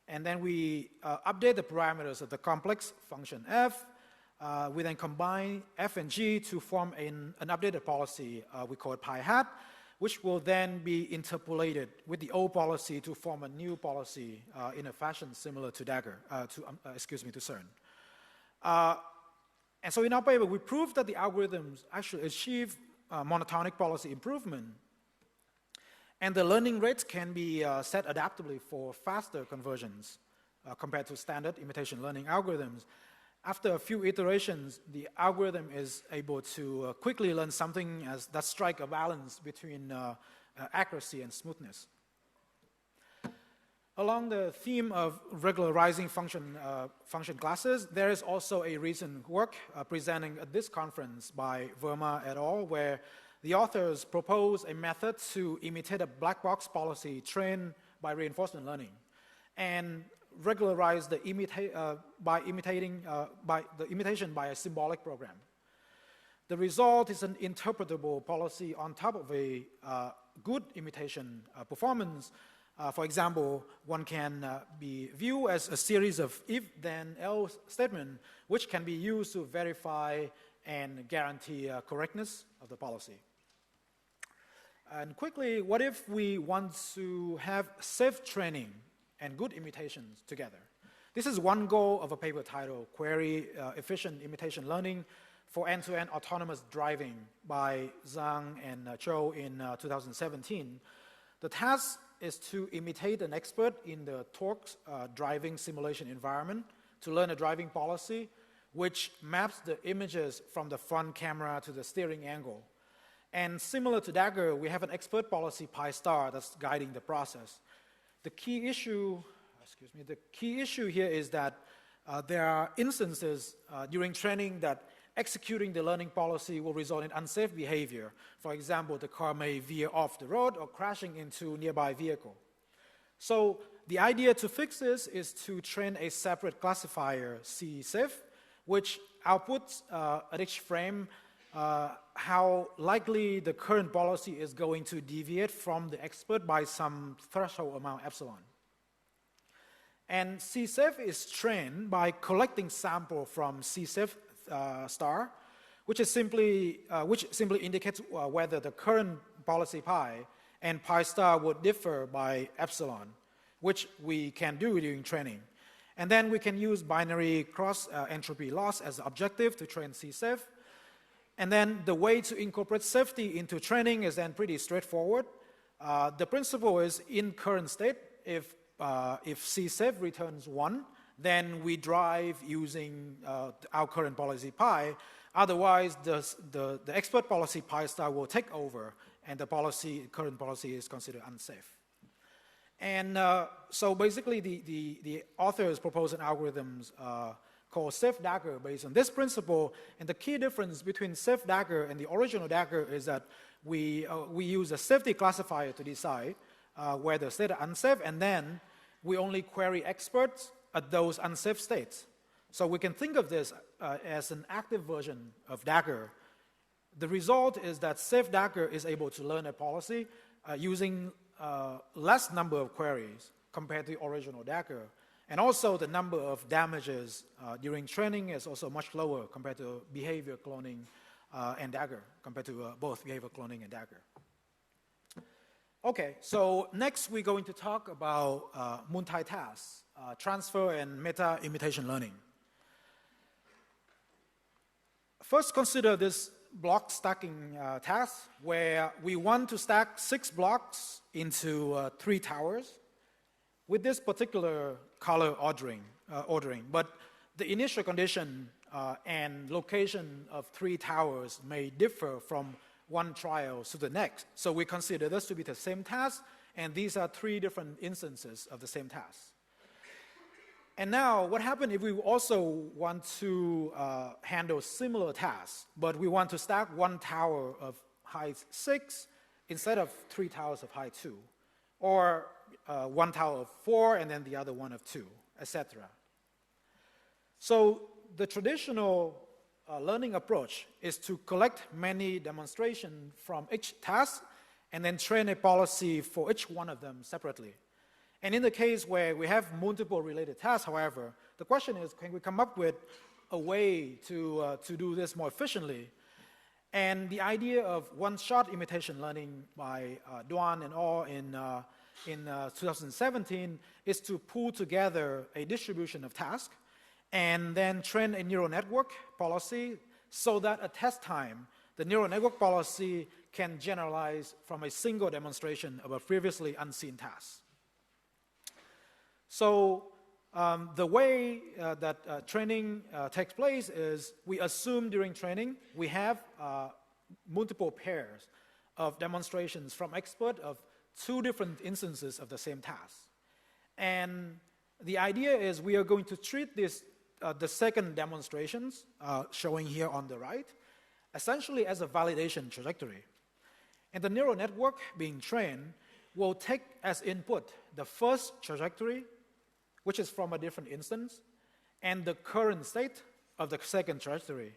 and then we update the parameters of the complex function F. We then combine F and G to form an updated policy we call it pi hat, which will then be interpolated with the old policy to form a new policy in a fashion similar to DAgger, to SEARN. And so in our paper, we proved that the algorithms actually achieve monotonic policy improvement. And the learning rates can be set adaptively for faster conversions compared to standard imitation learning algorithms. After a few iterations, the algorithm is able to quickly learn something that strikes a balance between accuracy and smoothness. Along the theme of regularizing function classes, there is also a recent work presenting at this conference by Verma et al., where the authors propose a method to imitate a black box policy trained by reinforcement learning and regularize the imitation by a symbolic program. The result is an interpretable policy on top of a good imitation performance. For example, one can be viewed as a series of if-then-else statements which can be used to verify and guarantee correctness of the policy. And quickly, what if we want to have safe training and good imitations together? This is one goal of a paper titled Query Efficient Imitation Learning for End-to-End Autonomous Driving by Zhang and Zhou in 2017. The task is to imitate an expert in the torque driving simulation environment to learn a driving policy which maps the images from the front camera to the steering angle. And similar to DAgger, we have an expert policy pi star that's guiding the process. The key issue here is that there are instances during training that executing the learning policy will result in unsafe behavior. For example, the car may veer off the road or crashing into a nearby vehicle. So the idea to fix this is to train a separate classifier, CSIF, which outputs at each frame how likely the current policy is going to deviate from the expert by some threshold amount epsilon. And CSIF is trained by collecting sample from CSIF star, which simply indicates whether the current policy pi and pi star would differ by epsilon, which we can do during training. And then we can use binary cross entropy loss as the objective to train CSIF. And then the way to incorporate safety into training is then pretty straightforward. The principle is in current state, if CSIF returns 1, then we drive using our current policy pi. Otherwise, the expert policy pi star will take over, and the current policy is considered unsafe. And so basically, the authors propose an algorithm called safe DAgger based on this principle. And the key difference between safe DAgger and the original DAgger is that we use a safety classifier to decide whether state are unsafe, and then we only query experts at those unsafe states. So we can think of this as an active version of DAgger. The result is that safe DAgger is able to learn a policy using less number of queries compared to the original DAgger. And also the number of damages during training is also much lower compared to behavior cloning and DAgger, compared to both behavior cloning and DAgger. Okay, so next we're going to talk about multitasks, transfer and meta imitation learning. First, consider this block stacking task where we want to stack 6 blocks into 3 towers with this particular color ordering. But the initial condition and location of 3 towers may differ from one trial to the next. So we consider this to be the same task, and these are 3 different instances of the same task. And now, what happens if we also want to handle similar tasks, but we want to stack 1 tower of height 6 instead of 3 towers of height 2, or 1 tower of 4 and then the other one of 2, etc. So the traditional learning approach is to collect many demonstrations from each task and then train a policy for each one of them separately. And in the case where we have multiple related tasks, however, the question is, can we come up with a way to do this more efficiently? And the idea of one-shot imitation learning by Duan and all in 2017 is to pull together a distribution of tasks and then train a neural network policy so that at test time, the neural network policy can generalize from a single demonstration of a previously unseen task. So the way that training takes place is we assume during training we have multiple pairs of demonstrations from expert of 2 different instances of the same task. And the idea is we are going to treat this, the second demonstrations, showing here on the right, essentially as a validation trajectory. And the neural network being trained will take as input the first trajectory, which is from a different instance, and the current state of the second trajectory.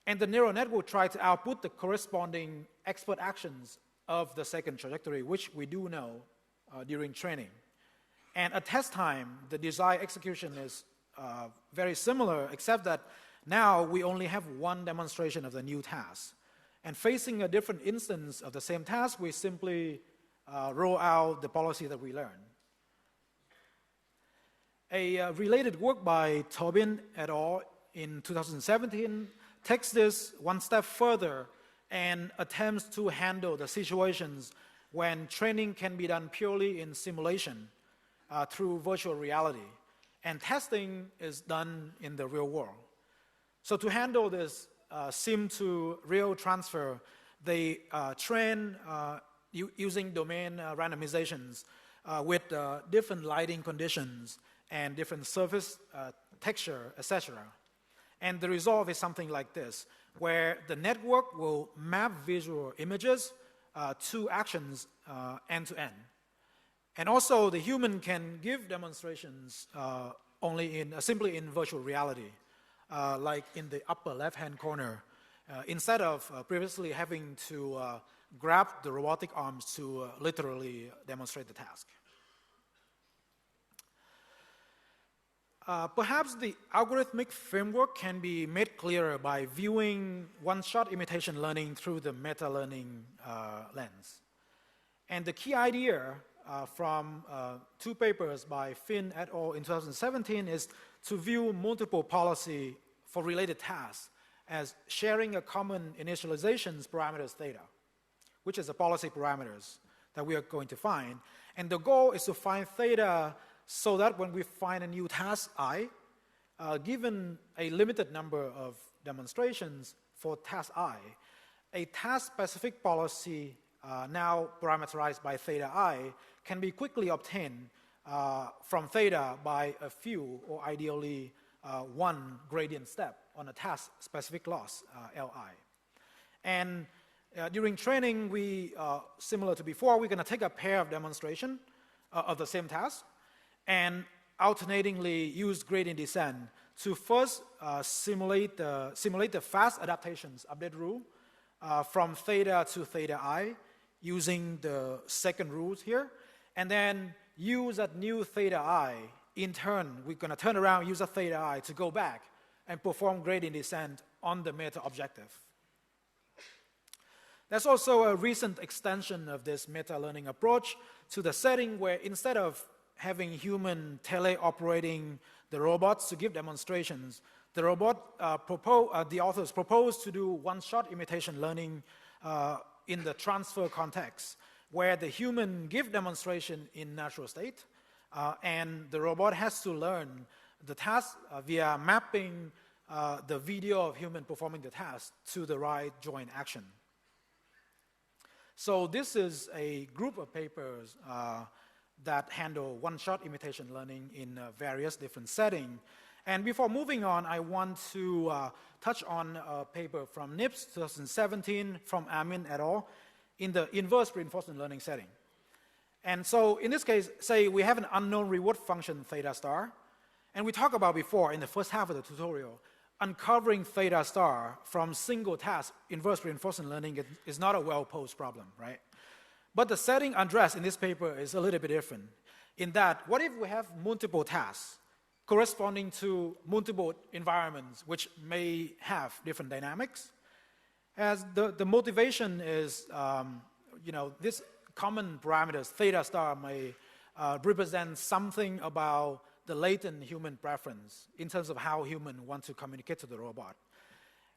And the neural net will try to output the corresponding expert actions of the second trajectory, which we do know during training. And at test time, the desired execution is very similar, except that now we only have 1 demonstration of the new task. And facing a different instance of the same task, we simply roll out the policy that we learned. A related work by Tobin et al. In 2017 takes this one step further and attempts to handle the situations when training can be done purely in simulation through virtual reality, and testing is done in the real world. So to handle this sim to real transfer, they train using domain randomizations with different lighting conditions and different surface texture, etc. And the result is something like this, where the network will map visual images to actions end to end. And also the human can give demonstrations simply in virtual reality, like in the upper left-hand corner, instead of previously having to grab the robotic arms to literally demonstrate the task. Perhaps the algorithmic framework can be made clearer by viewing one-shot imitation learning through the meta-learning lens. And the key idea from 2 papers by Finn et al. In 2017 is to view multiple policy for related tasks as sharing a common initializations parameters theta, which is the policy parameters that we are going to find. And the goal is to find theta so that when we find a new task I, given a limited number of demonstrations for task I, a task-specific policy now parameterized by theta I can be quickly obtained from theta by a few, or ideally one gradient step on a task-specific loss, Li. And during training, similar to before, we're going to take a pair of demonstration of the same task and alternatingly use gradient descent to first simulate the fast adaptations update rule from theta to theta I using the second rules here, and then use that new theta I. In turn, we're going to turn around, use a theta I to go back and perform gradient descent on the meta objective. There's also a recent extension of this meta-learning approach to the setting where instead of having human teleoperating the robots to give demonstrations, the authors propose to do one-shot imitation learning in the transfer context, where the human give demonstration in natural state, and the robot has to learn the task via mapping the video of human performing the task to the right joint action. So this is a group of papers that handle one-shot imitation learning in various different settings. And before moving on, I want to touch on a paper from NIPS 2017 from Amin et al. In the inverse reinforcement learning setting. And so in this case, say we have an unknown reward function theta star, and we talked about before in the first half of the tutorial, uncovering theta star from single task inverse reinforcement learning is not a well-posed problem, right? But the setting addressed in this paper is a little bit different in that what if we have multiple tasks corresponding to multiple environments which may have different dynamics? As the motivation is, this common parameters, theta star may represent something about the latent human preference in terms of how humans want to communicate to the robot.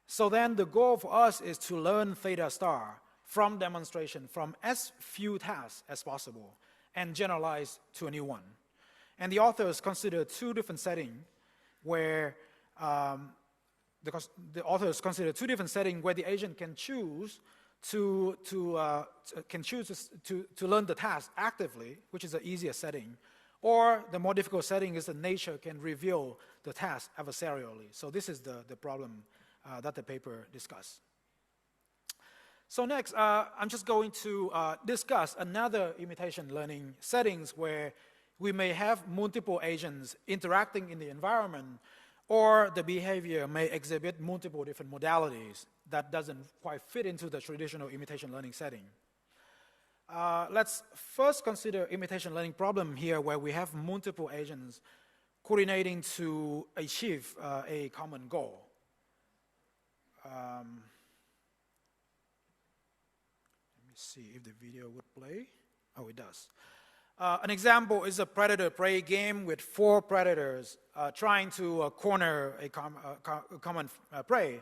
So then the goal for us is to learn theta star from demonstration from as few tasks as possible and generalize to a new one. And the authors consider 2 different settings where the agent can choose to learn the task actively, which is the easiest setting, or the more difficult setting is that nature can reveal the task adversarially. So this is the problem that the paper discussed. So next, I'm just going to discuss another imitation learning settings where we may have multiple agents interacting in the environment, or the behavior may exhibit multiple different modalities that doesn't quite fit into the traditional imitation learning setting. Let's first consider imitation learning problem here where we have multiple agents coordinating to achieve a common goal. Let me see if the video would play. Oh, it does. An example is a predator-prey game with 4 predators trying to corner a common prey.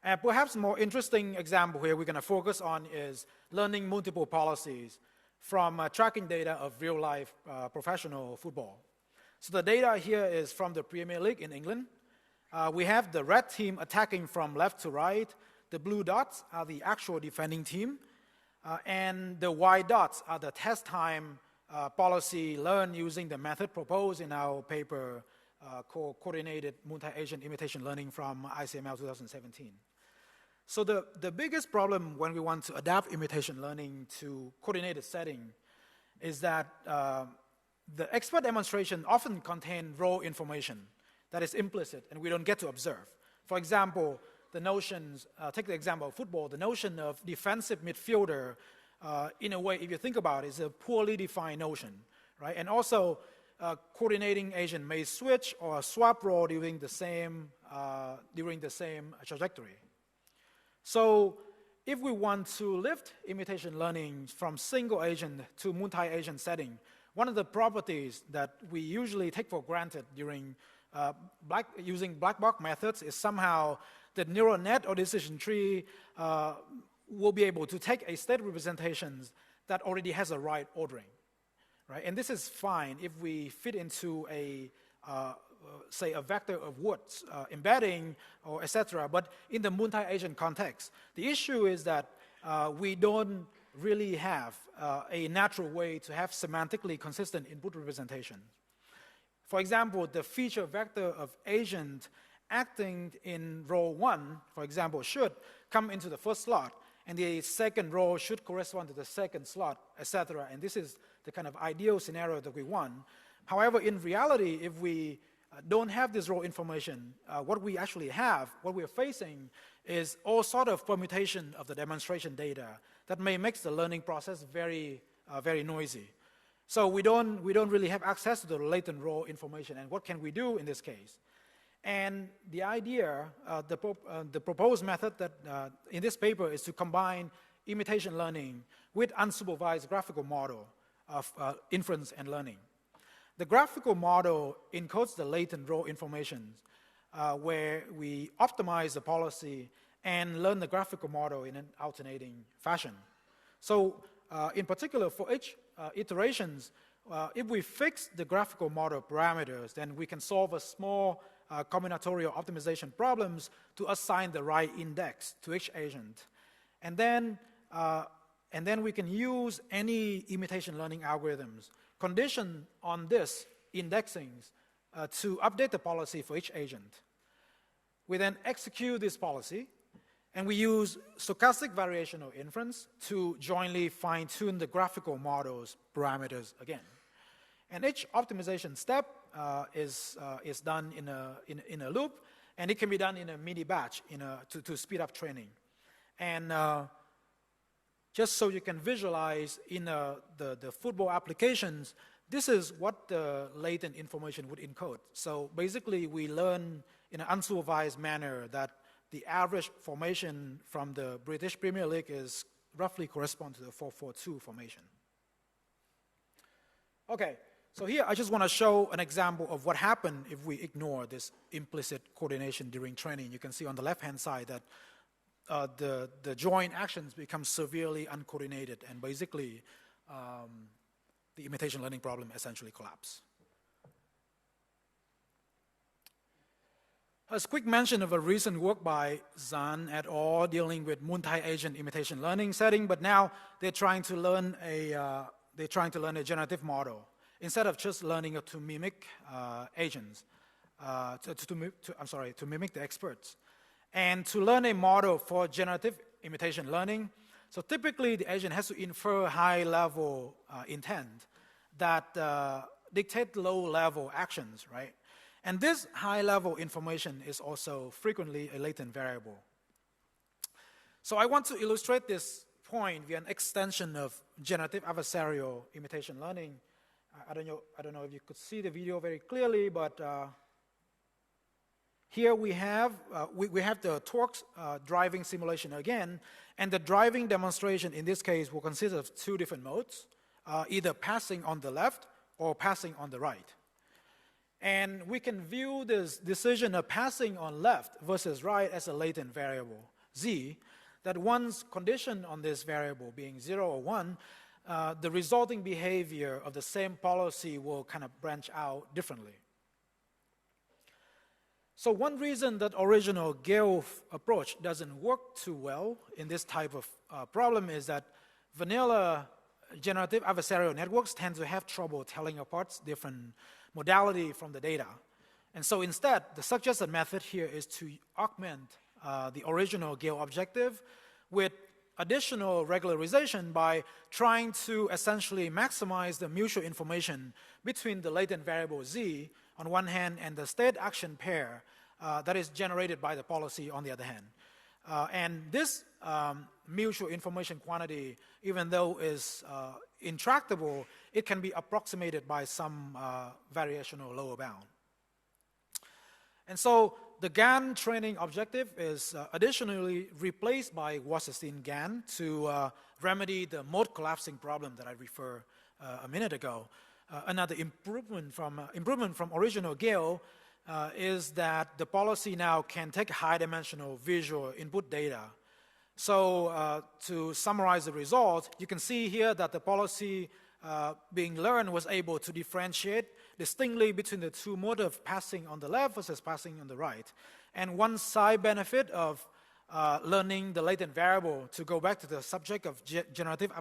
And perhaps a more interesting example here we're going to focus on is learning multiple policies from tracking data of real-life professional football. So the data here is from the Premier League in England. We have the red team attacking from left to right. The blue dots are the actual defending team. And the white dots are the test time policy learned using the method proposed in our paper called Coordinated Multi-Agent Imitation Learning from ICML 2017. So the biggest problem when we want to adapt imitation learning to coordinated setting is that the expert demonstration often contain raw information that is implicit and we don't get to observe. For example, the notions, take the example of football, the notion of defensive midfielder, in a way, if you think about it, is a poorly defined notion, right? And also, coordinating agent may switch or swap role during the same trajectory. So if we want to lift imitation learning from single agent to multi-agent setting, one of the properties that we usually take for granted during using black box methods is somehow the neural net or decision tree will be able to take a state representations that already has a right ordering, right? And this is fine if we fit into a say a vector of woods, embedding, or etc. But in the multi-agent context, the issue is that we don't really have a natural way to have semantically consistent input representation. For example, the feature vector of agent acting in row 1, for example, should come into the first slot, and the second row should correspond to the second slot, etc. And this is the kind of ideal scenario that we want. However, in reality, if we don't have this raw information, what we actually have, what we're facing, is all sort of permutation of the demonstration data that may make the learning process very, very noisy. So we don't really have access to the latent raw information. And what can we do in this case? And the idea, the proposed method that in this paper is to combine imitation learning with unsupervised graphical model of inference and learning. The graphical model encodes the latent raw information where we optimize the policy and learn the graphical model in an alternating fashion. So in particular, for each iterations, if we fix the graphical model parameters, then we can solve a small combinatorial optimization problems to assign the right index to each agent. And then we can use any imitation learning algorithms conditioned on this indexings to update the policy for each agent. We then execute this policy, and we use stochastic variational inference to jointly fine-tune the graphical model's parameters again. And each optimization step is done in a loop, and it can be done in a mini batch to speed up training. And just so you can visualize in the football applications, this is what the latent information would encode. So basically, we learn in an unsupervised manner that the average formation from the British Premier League is roughly correspond to the 4-4-2 formation. Okay, so here I just want to show an example of what happened if we ignore this implicit coordination during training. You can see on the left-hand side that the joint actions become severely uncoordinated, and basically the imitation learning problem essentially collapses. A quick mention of a recent work by Zhang et al. Dealing with multi-agent imitation learning setting, but now they're trying to learn a generative model instead of just learning to mimic agents, to mimic the experts. And to learn a model for generative imitation learning, so typically the agent has to infer high-level intent that dictate low-level actions, right? And this high-level information is also frequently a latent variable. So I want to illustrate this point via an extension of generative adversarial imitation learning. I don't know if you could see the video very clearly, but here we have the torque driving simulation again, and the driving demonstration in this case will consist of 2 different modes. either passing on the left or passing on the right. And we can view this decision of passing on left versus right as a latent variable, z, that once conditioned on this variable being 0 or 1, the resulting behavior of the same policy will kind of branch out differently. So one reason that original Gale approach doesn't work too well in this type of problem is that vanilla generative adversarial networks tend to have trouble telling apart different modality from the data. And so instead, the suggested method here is to augment the original Gale objective with additional regularization by trying to essentially maximize the mutual information between the latent variable z on one hand and the state action pair that is generated by the policy on the other hand. And this mutual information quantity, even though is intractable, it can be approximated by some variational lower bound. And so the GAN training objective is additionally replaced by Wasserstein-GAN to remedy the mode collapsing problem that I referred a minute ago. Another improvement from original Gale is that the policy now can take high-dimensional visual input data. So to summarize the results, you can see here that the policy being learned was able to differentiate distinctly between the two modes of passing on the left versus passing on the right. And one side benefit of learning the latent variable, to go back to the subject of generative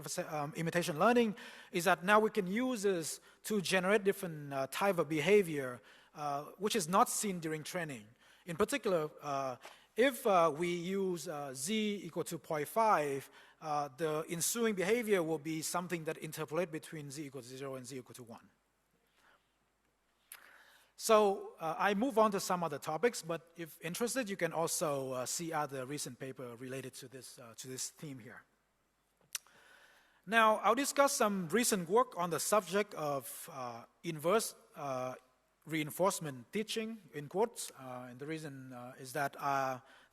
imitation learning, is that now we can use this to generate different type of behavior which is not seen during training. In particular, if we use z equal to 0.5, the ensuing behavior will be something that interpolates between z equal to 0 and z equal to 1. So I move on to some other topics, but if interested, you can also see other recent paper related to this theme here. Now, I'll discuss some recent work on the subject of inverse reinforcement teaching, in quotes, and the reason is that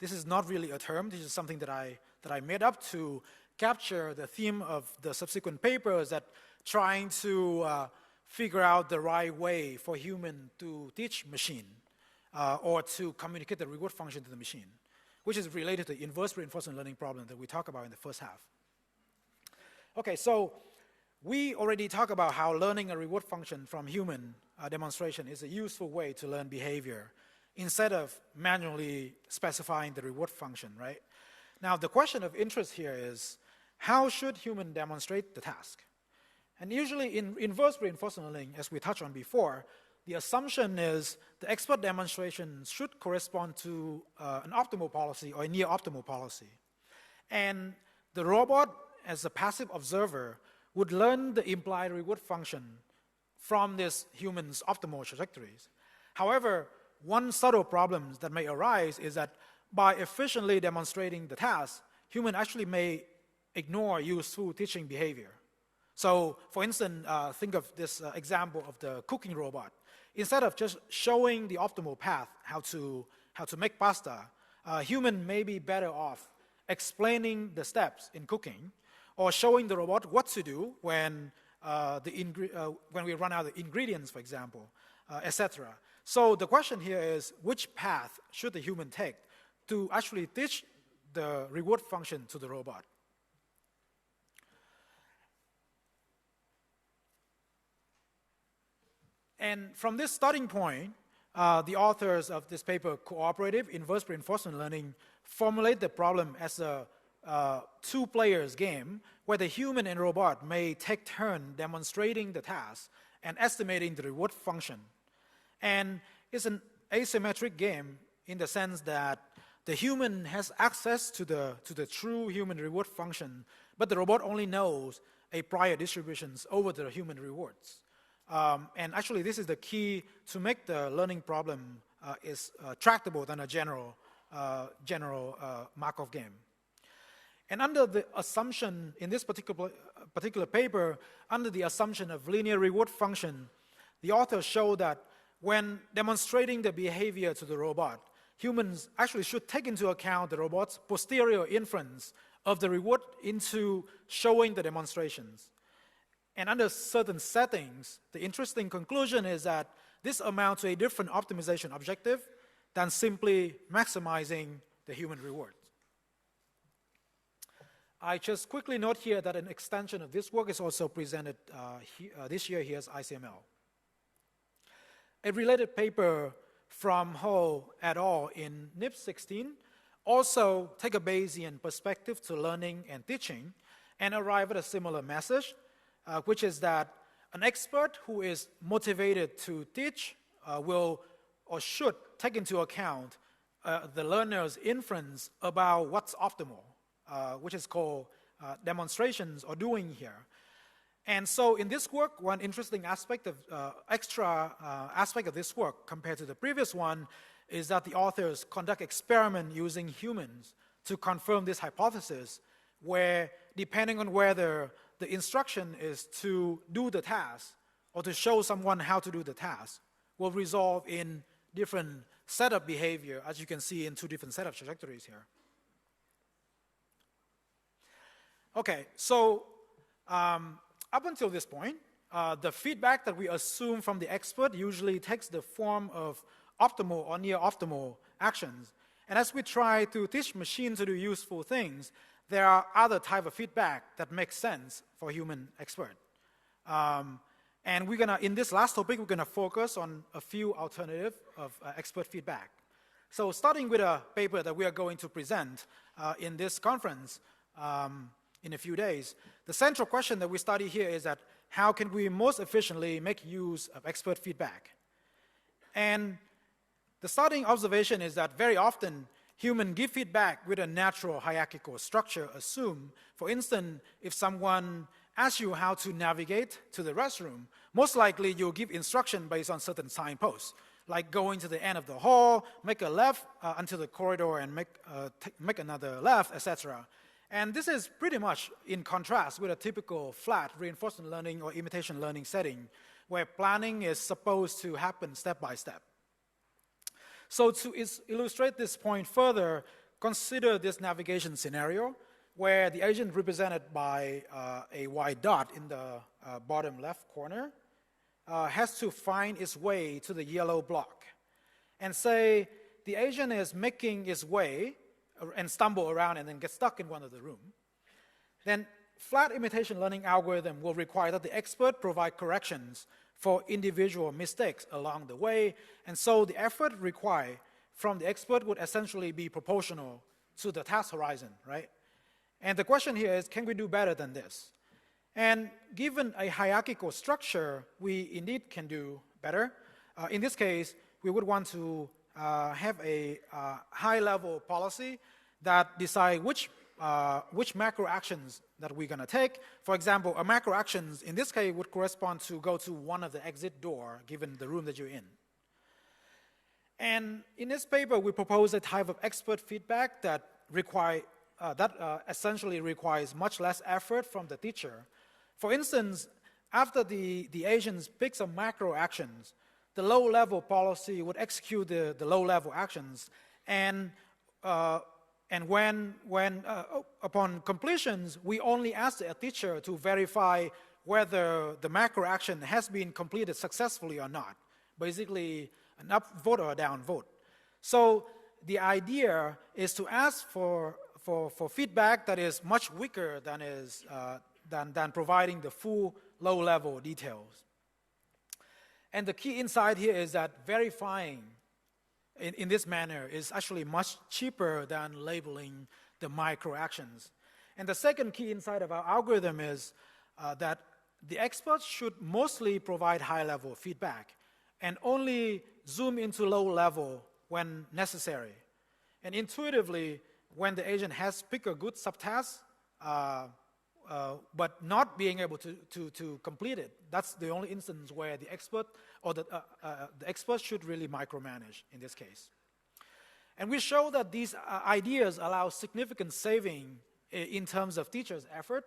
this is not really a term. This is something that I made up to capture the theme of the subsequent papers, that trying to figure out the right way for human to teach machine or to communicate the reward function to the machine, which is related to the inverse reinforcement learning problem that we talked about in the first half. Okay, so we already talked about how learning a reward function from human demonstration is a useful way to learn behavior instead of manually specifying the reward function, right? Now, the question of interest here is, how should human demonstrate the task? And usually in inverse reinforcement learning, as we touched on before, the assumption is the expert demonstration should correspond to an optimal policy or a near optimal policy. And the robot, as a passive observer, would learn the implied reward function from this human's optimal trajectories. However, one subtle problem that may arise is that by efficiently demonstrating the task, human actually may ignore useful teaching behavior. So, for instance, think of this example of the cooking robot. Instead of just showing the optimal path, how to make pasta, human may be better off explaining the steps in cooking, or showing the robot what to do when we run out of ingredients, for example, etc. So the question here is, which path should the human take to actually teach the reward function to the robot? And from this starting point, the authors of this paper, Cooperative Inverse Reinforcement Learning, formulate the problem as a two-players game where the human and robot may take turn demonstrating the task and estimating the reward function. And it's an asymmetric game in the sense that the human has access to the true human reward function, but the robot only knows a prior distributions over the human rewards. And actually, this is the key to make the learning problem is tractable than a general Markov game. And under the assumption, in this particular paper, under the assumption of linear reward function, the authors show that when demonstrating the behavior to the robot, humans actually should take into account the robot's posterior inference of the reward into showing the demonstrations. And under certain settings, the interesting conclusion is that this amounts to a different optimization objective than simply maximizing the human reward. I just quickly note here that an extension of this work is also presented this year here as ICML. A related paper from Ho et al. In NIP 16 also take a Bayesian perspective to learning and teaching and arrive at a similar message, which is that an expert who is motivated to teach will or should take into account the learner's inference about what's optimal, which is called demonstrations or doing here. And so in this work, one interesting aspect of extra aspect of this work compared to the previous one is that the authors conduct experiment using humans to confirm this hypothesis, where depending on whether the instruction is to do the task or to show someone how to do the task, will result in different setup behavior, as you can see in two different setup trajectories here. Okay, so up until this point, the feedback that we assume from the expert usually takes the form of optimal or near optimal actions. And as we try to teach machines to do useful things, there are other type of feedback that makes sense for human expert. And we're gonna, in this last topic, we're gonna focus on a few alternatives of expert feedback. So starting with a paper that we are going to present in this conference in a few days, the central question that we study here is that how can we most efficiently make use of expert feedback? And the starting observation is that very often humans give feedback with a natural hierarchical structure assumed. For instance, if someone asks you how to navigate to the restroom, most likely you'll give instruction based on certain signposts, like going to the end of the hall, make a left until the corridor and make another left, etc. And this is pretty much in contrast with a typical flat reinforcement learning or imitation learning setting, where planning is supposed to happen step by step. So to illustrate this point further, consider this navigation scenario where the agent represented by a white dot in the bottom left corner has to find its way to the yellow block. And say the agent is making its way and stumble around and then get stuck in one of the room. Then flat imitation learning algorithm will require that the expert provide corrections for individual mistakes along the way, and so the effort required from the expert would essentially be proportional to the task horizon, right? And the question here is, can we do better than this? And given a hierarchical structure, we indeed can do better. In this case, we would want to have a high-level policy that decide which macro actions that we're going to take. For example, a macro actions in this case would correspond to go to one of the exit door given the room that you're in. And in this paper, we propose a type of expert feedback that essentially requires much less effort from the teacher. For instance, after the agents pick some macro actions, the low-level policy would execute the low-level actions, and when upon completions, we only ask the teacher to verify whether the macro action has been completed successfully or not. Basically, an up vote or a down vote. So the idea is to ask for feedback that is much weaker than providing the full low-level details. And the key insight here is that verifying in this manner is actually much cheaper than labeling the micro actions. And the second key insight of our algorithm is that the experts should mostly provide high-level feedback and only zoom into low-level when necessary. And intuitively, when the agent has picked a good subtask, but not being able to complete it, that's the only instance where the expert or the expert should really micromanage in this case. And we show that these ideas allow significant saving in terms of teachers' effort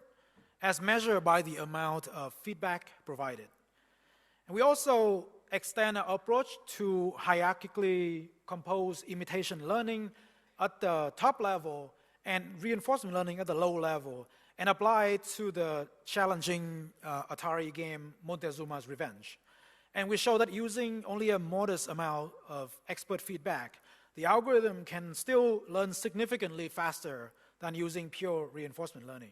as measured by the amount of feedback provided. And we also extend our approach to hierarchically composed imitation learning at the top level and reinforcement learning at the low level. and apply it to the challenging Atari game Montezuma's Revenge. And we show that using only a modest amount of expert feedback, the algorithm can still learn significantly faster than using pure reinforcement learning.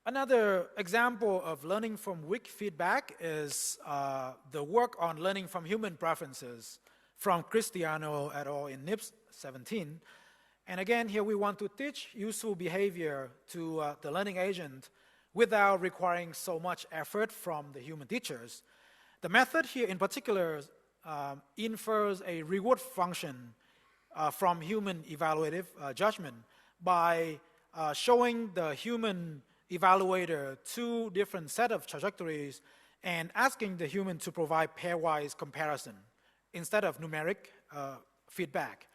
Another example of learning from weak feedback is the work on learning from human preferences from Cristiano et al. In NIPS 17. And again, here we want to teach useful behavior to the learning agent without requiring so much effort from the human teachers. The method here in particular infers a reward function from human evaluative judgment by showing the human evaluator two different set of trajectories and asking the human to provide pairwise comparison instead of numeric feedback.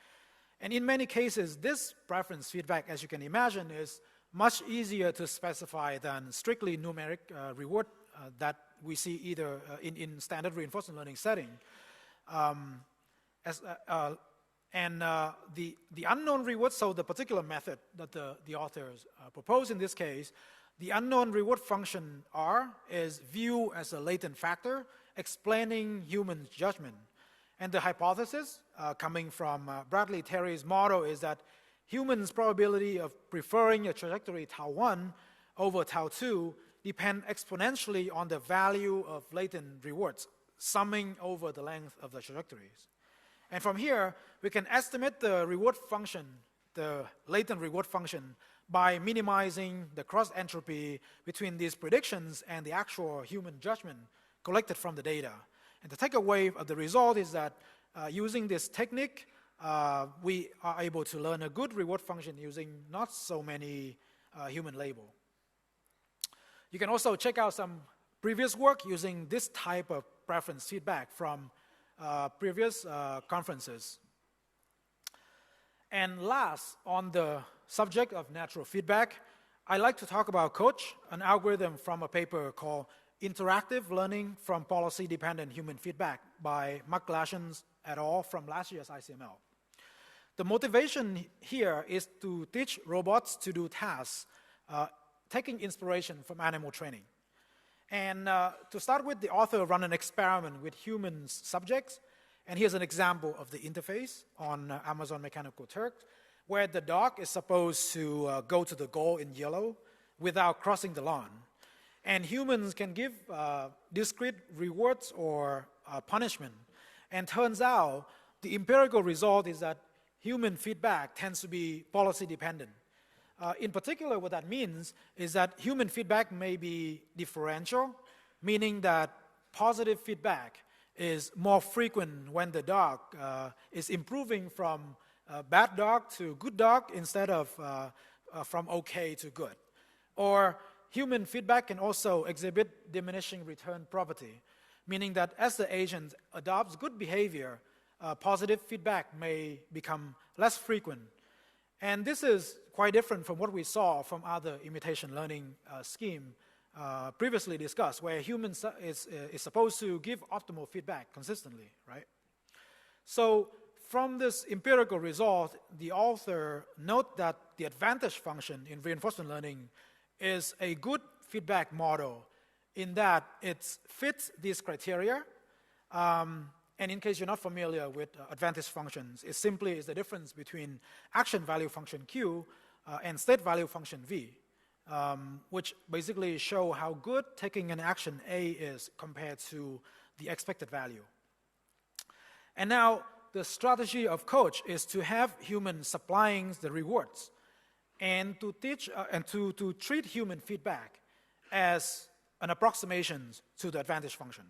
And in many cases, this preference feedback, as you can imagine, is much easier to specify than strictly numeric reward that we see either in standard reinforcement learning setting. The unknown reward, so the particular method that the authors propose in this case, the unknown reward function R is viewed as a latent factor explaining human judgment. And the hypothesis coming from Bradley Terry's model is that humans' probability of preferring a trajectory tau 1 over tau 2 depend exponentially on the value of latent rewards, summing over the length of the trajectories. And from here, we can estimate the reward function, the latent reward function, by minimizing the cross entropy between these predictions and the actual human judgment collected from the data. And the takeaway of the result is that using this technique, we are able to learn a good reward function using not so many human labels. You can also check out some previous work using this type of preference feedback from previous conferences. And last, on the subject of natural feedback, I like to talk about Coach, an algorithm from a paper called Interactive Learning from Policy-Dependent Human Feedback by McGlashan et al. From last year's ICML. The motivation here is to teach robots to do tasks, taking inspiration from animal training. And to start with, the author ran an experiment with human subjects. And here's an example of the interface on Amazon Mechanical Turk, where the dog is supposed to go to the goal in yellow without crossing the lawn. And humans can give discrete rewards or punishment. And turns out the empirical result is that human feedback tends to be policy dependent. In particular, what that means is that human feedback may be differential, meaning that positive feedback is more frequent when the dog is improving from bad dog to good dog instead of from okay to good. Or human feedback can also exhibit diminishing return property, meaning that as the agent adopts good behavior, positive feedback may become less frequent. And this is quite different from what we saw from other imitation learning scheme previously discussed, where humans is supposed to give optimal feedback consistently, right? So from this empirical result, the author note that the advantage function in reinforcement learning is a good feedback model in that it fits these criteria. And in case you're not familiar with advantage functions, it simply is the difference between action value function Q and state value function V, which basically show how good taking an action A is compared to the expected value. And now the strategy of Coach is to have humans supplying the rewards and to teach and to treat human feedback as an approximation to the advantage function.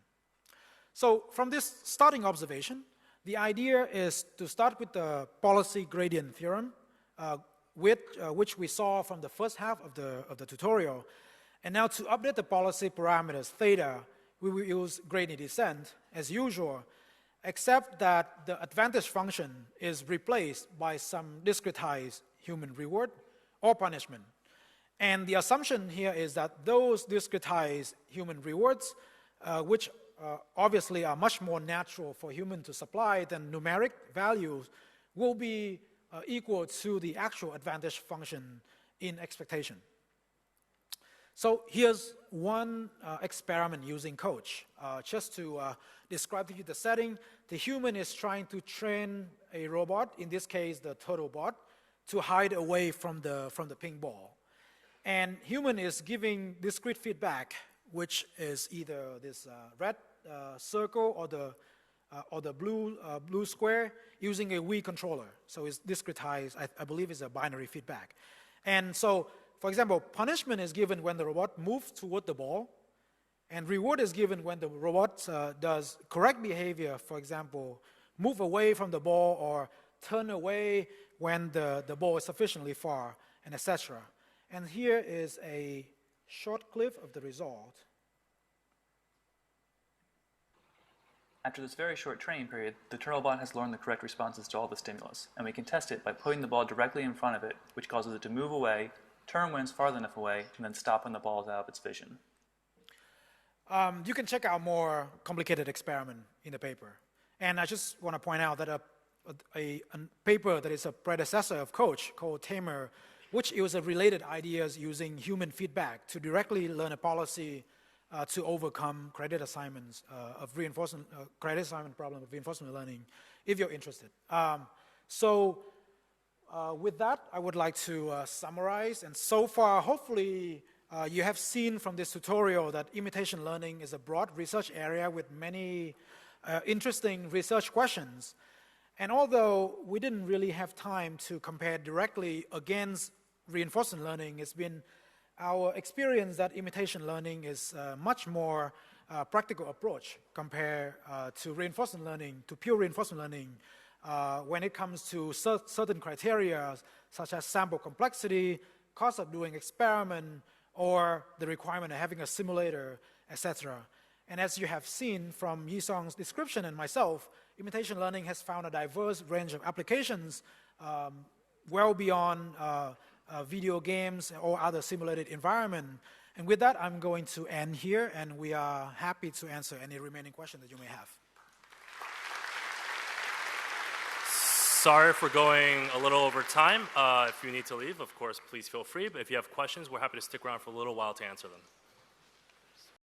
So from this starting observation, the idea is to start with the policy gradient theorem, which we saw from the first half of the tutorial. And now to update the policy parameters theta, we will use gradient descent as usual, except that the advantage function is replaced by some discretized human reward or punishment. And the assumption here is that those discretized human rewards, which obviously are much more natural for human to supply than numeric values, will be equal to the actual advantage function in expectation. So here's one experiment using coach. Just to describe to you the setting, the human is trying to train a robot, in this case the turtle bot, to hide away from the ping ball. And human is giving discrete feedback, which is either this red circle or the blue square using a Wii controller. So it's discretized, I believe it's a binary feedback. And so, for example, punishment is given when the robot moves toward the ball, and reward is given when the robot does correct behavior, for example, move away from the ball or turn away when the ball is sufficiently far, and etc. And here is a short clip of the result. After this very short training period, the turtlebot has learned the correct responses to all the stimulus, and we can test it by putting the ball directly in front of it, which causes it to move away, turn when it's farther enough away, and then stop when the ball is out of its vision. You can check out more complicated experiment in the paper. And I just want to point out that a paper that is a predecessor of Coach called Tamer, which uses related ideas using human feedback to directly learn a policy to overcome credit assignments of reinforcement, credit assignment problem of reinforcement learning, if you're interested. With that, I would like to summarize. And so far, hopefully, you have seen from this tutorial that imitation learning is a broad research area with many interesting research questions. And although we didn't really have time to compare directly against reinforcement learning, it's been our experience that imitation learning is a much more practical approach compared to reinforcement learning, to pure reinforcement learning, when it comes to certain criteria such as sample complexity, cost of doing experiment, or the requirement of having a simulator, etc. And as you have seen from Yisong's description and myself, imitation learning has found a diverse range of applications well beyond video games or other simulated environment. And with that, I'm going to end here, and we are happy to answer any remaining questions that you may have. Sorry for going a little over time. If you need to leave, of course, please feel free. But if you have questions, we're happy to stick around for a little while to answer them.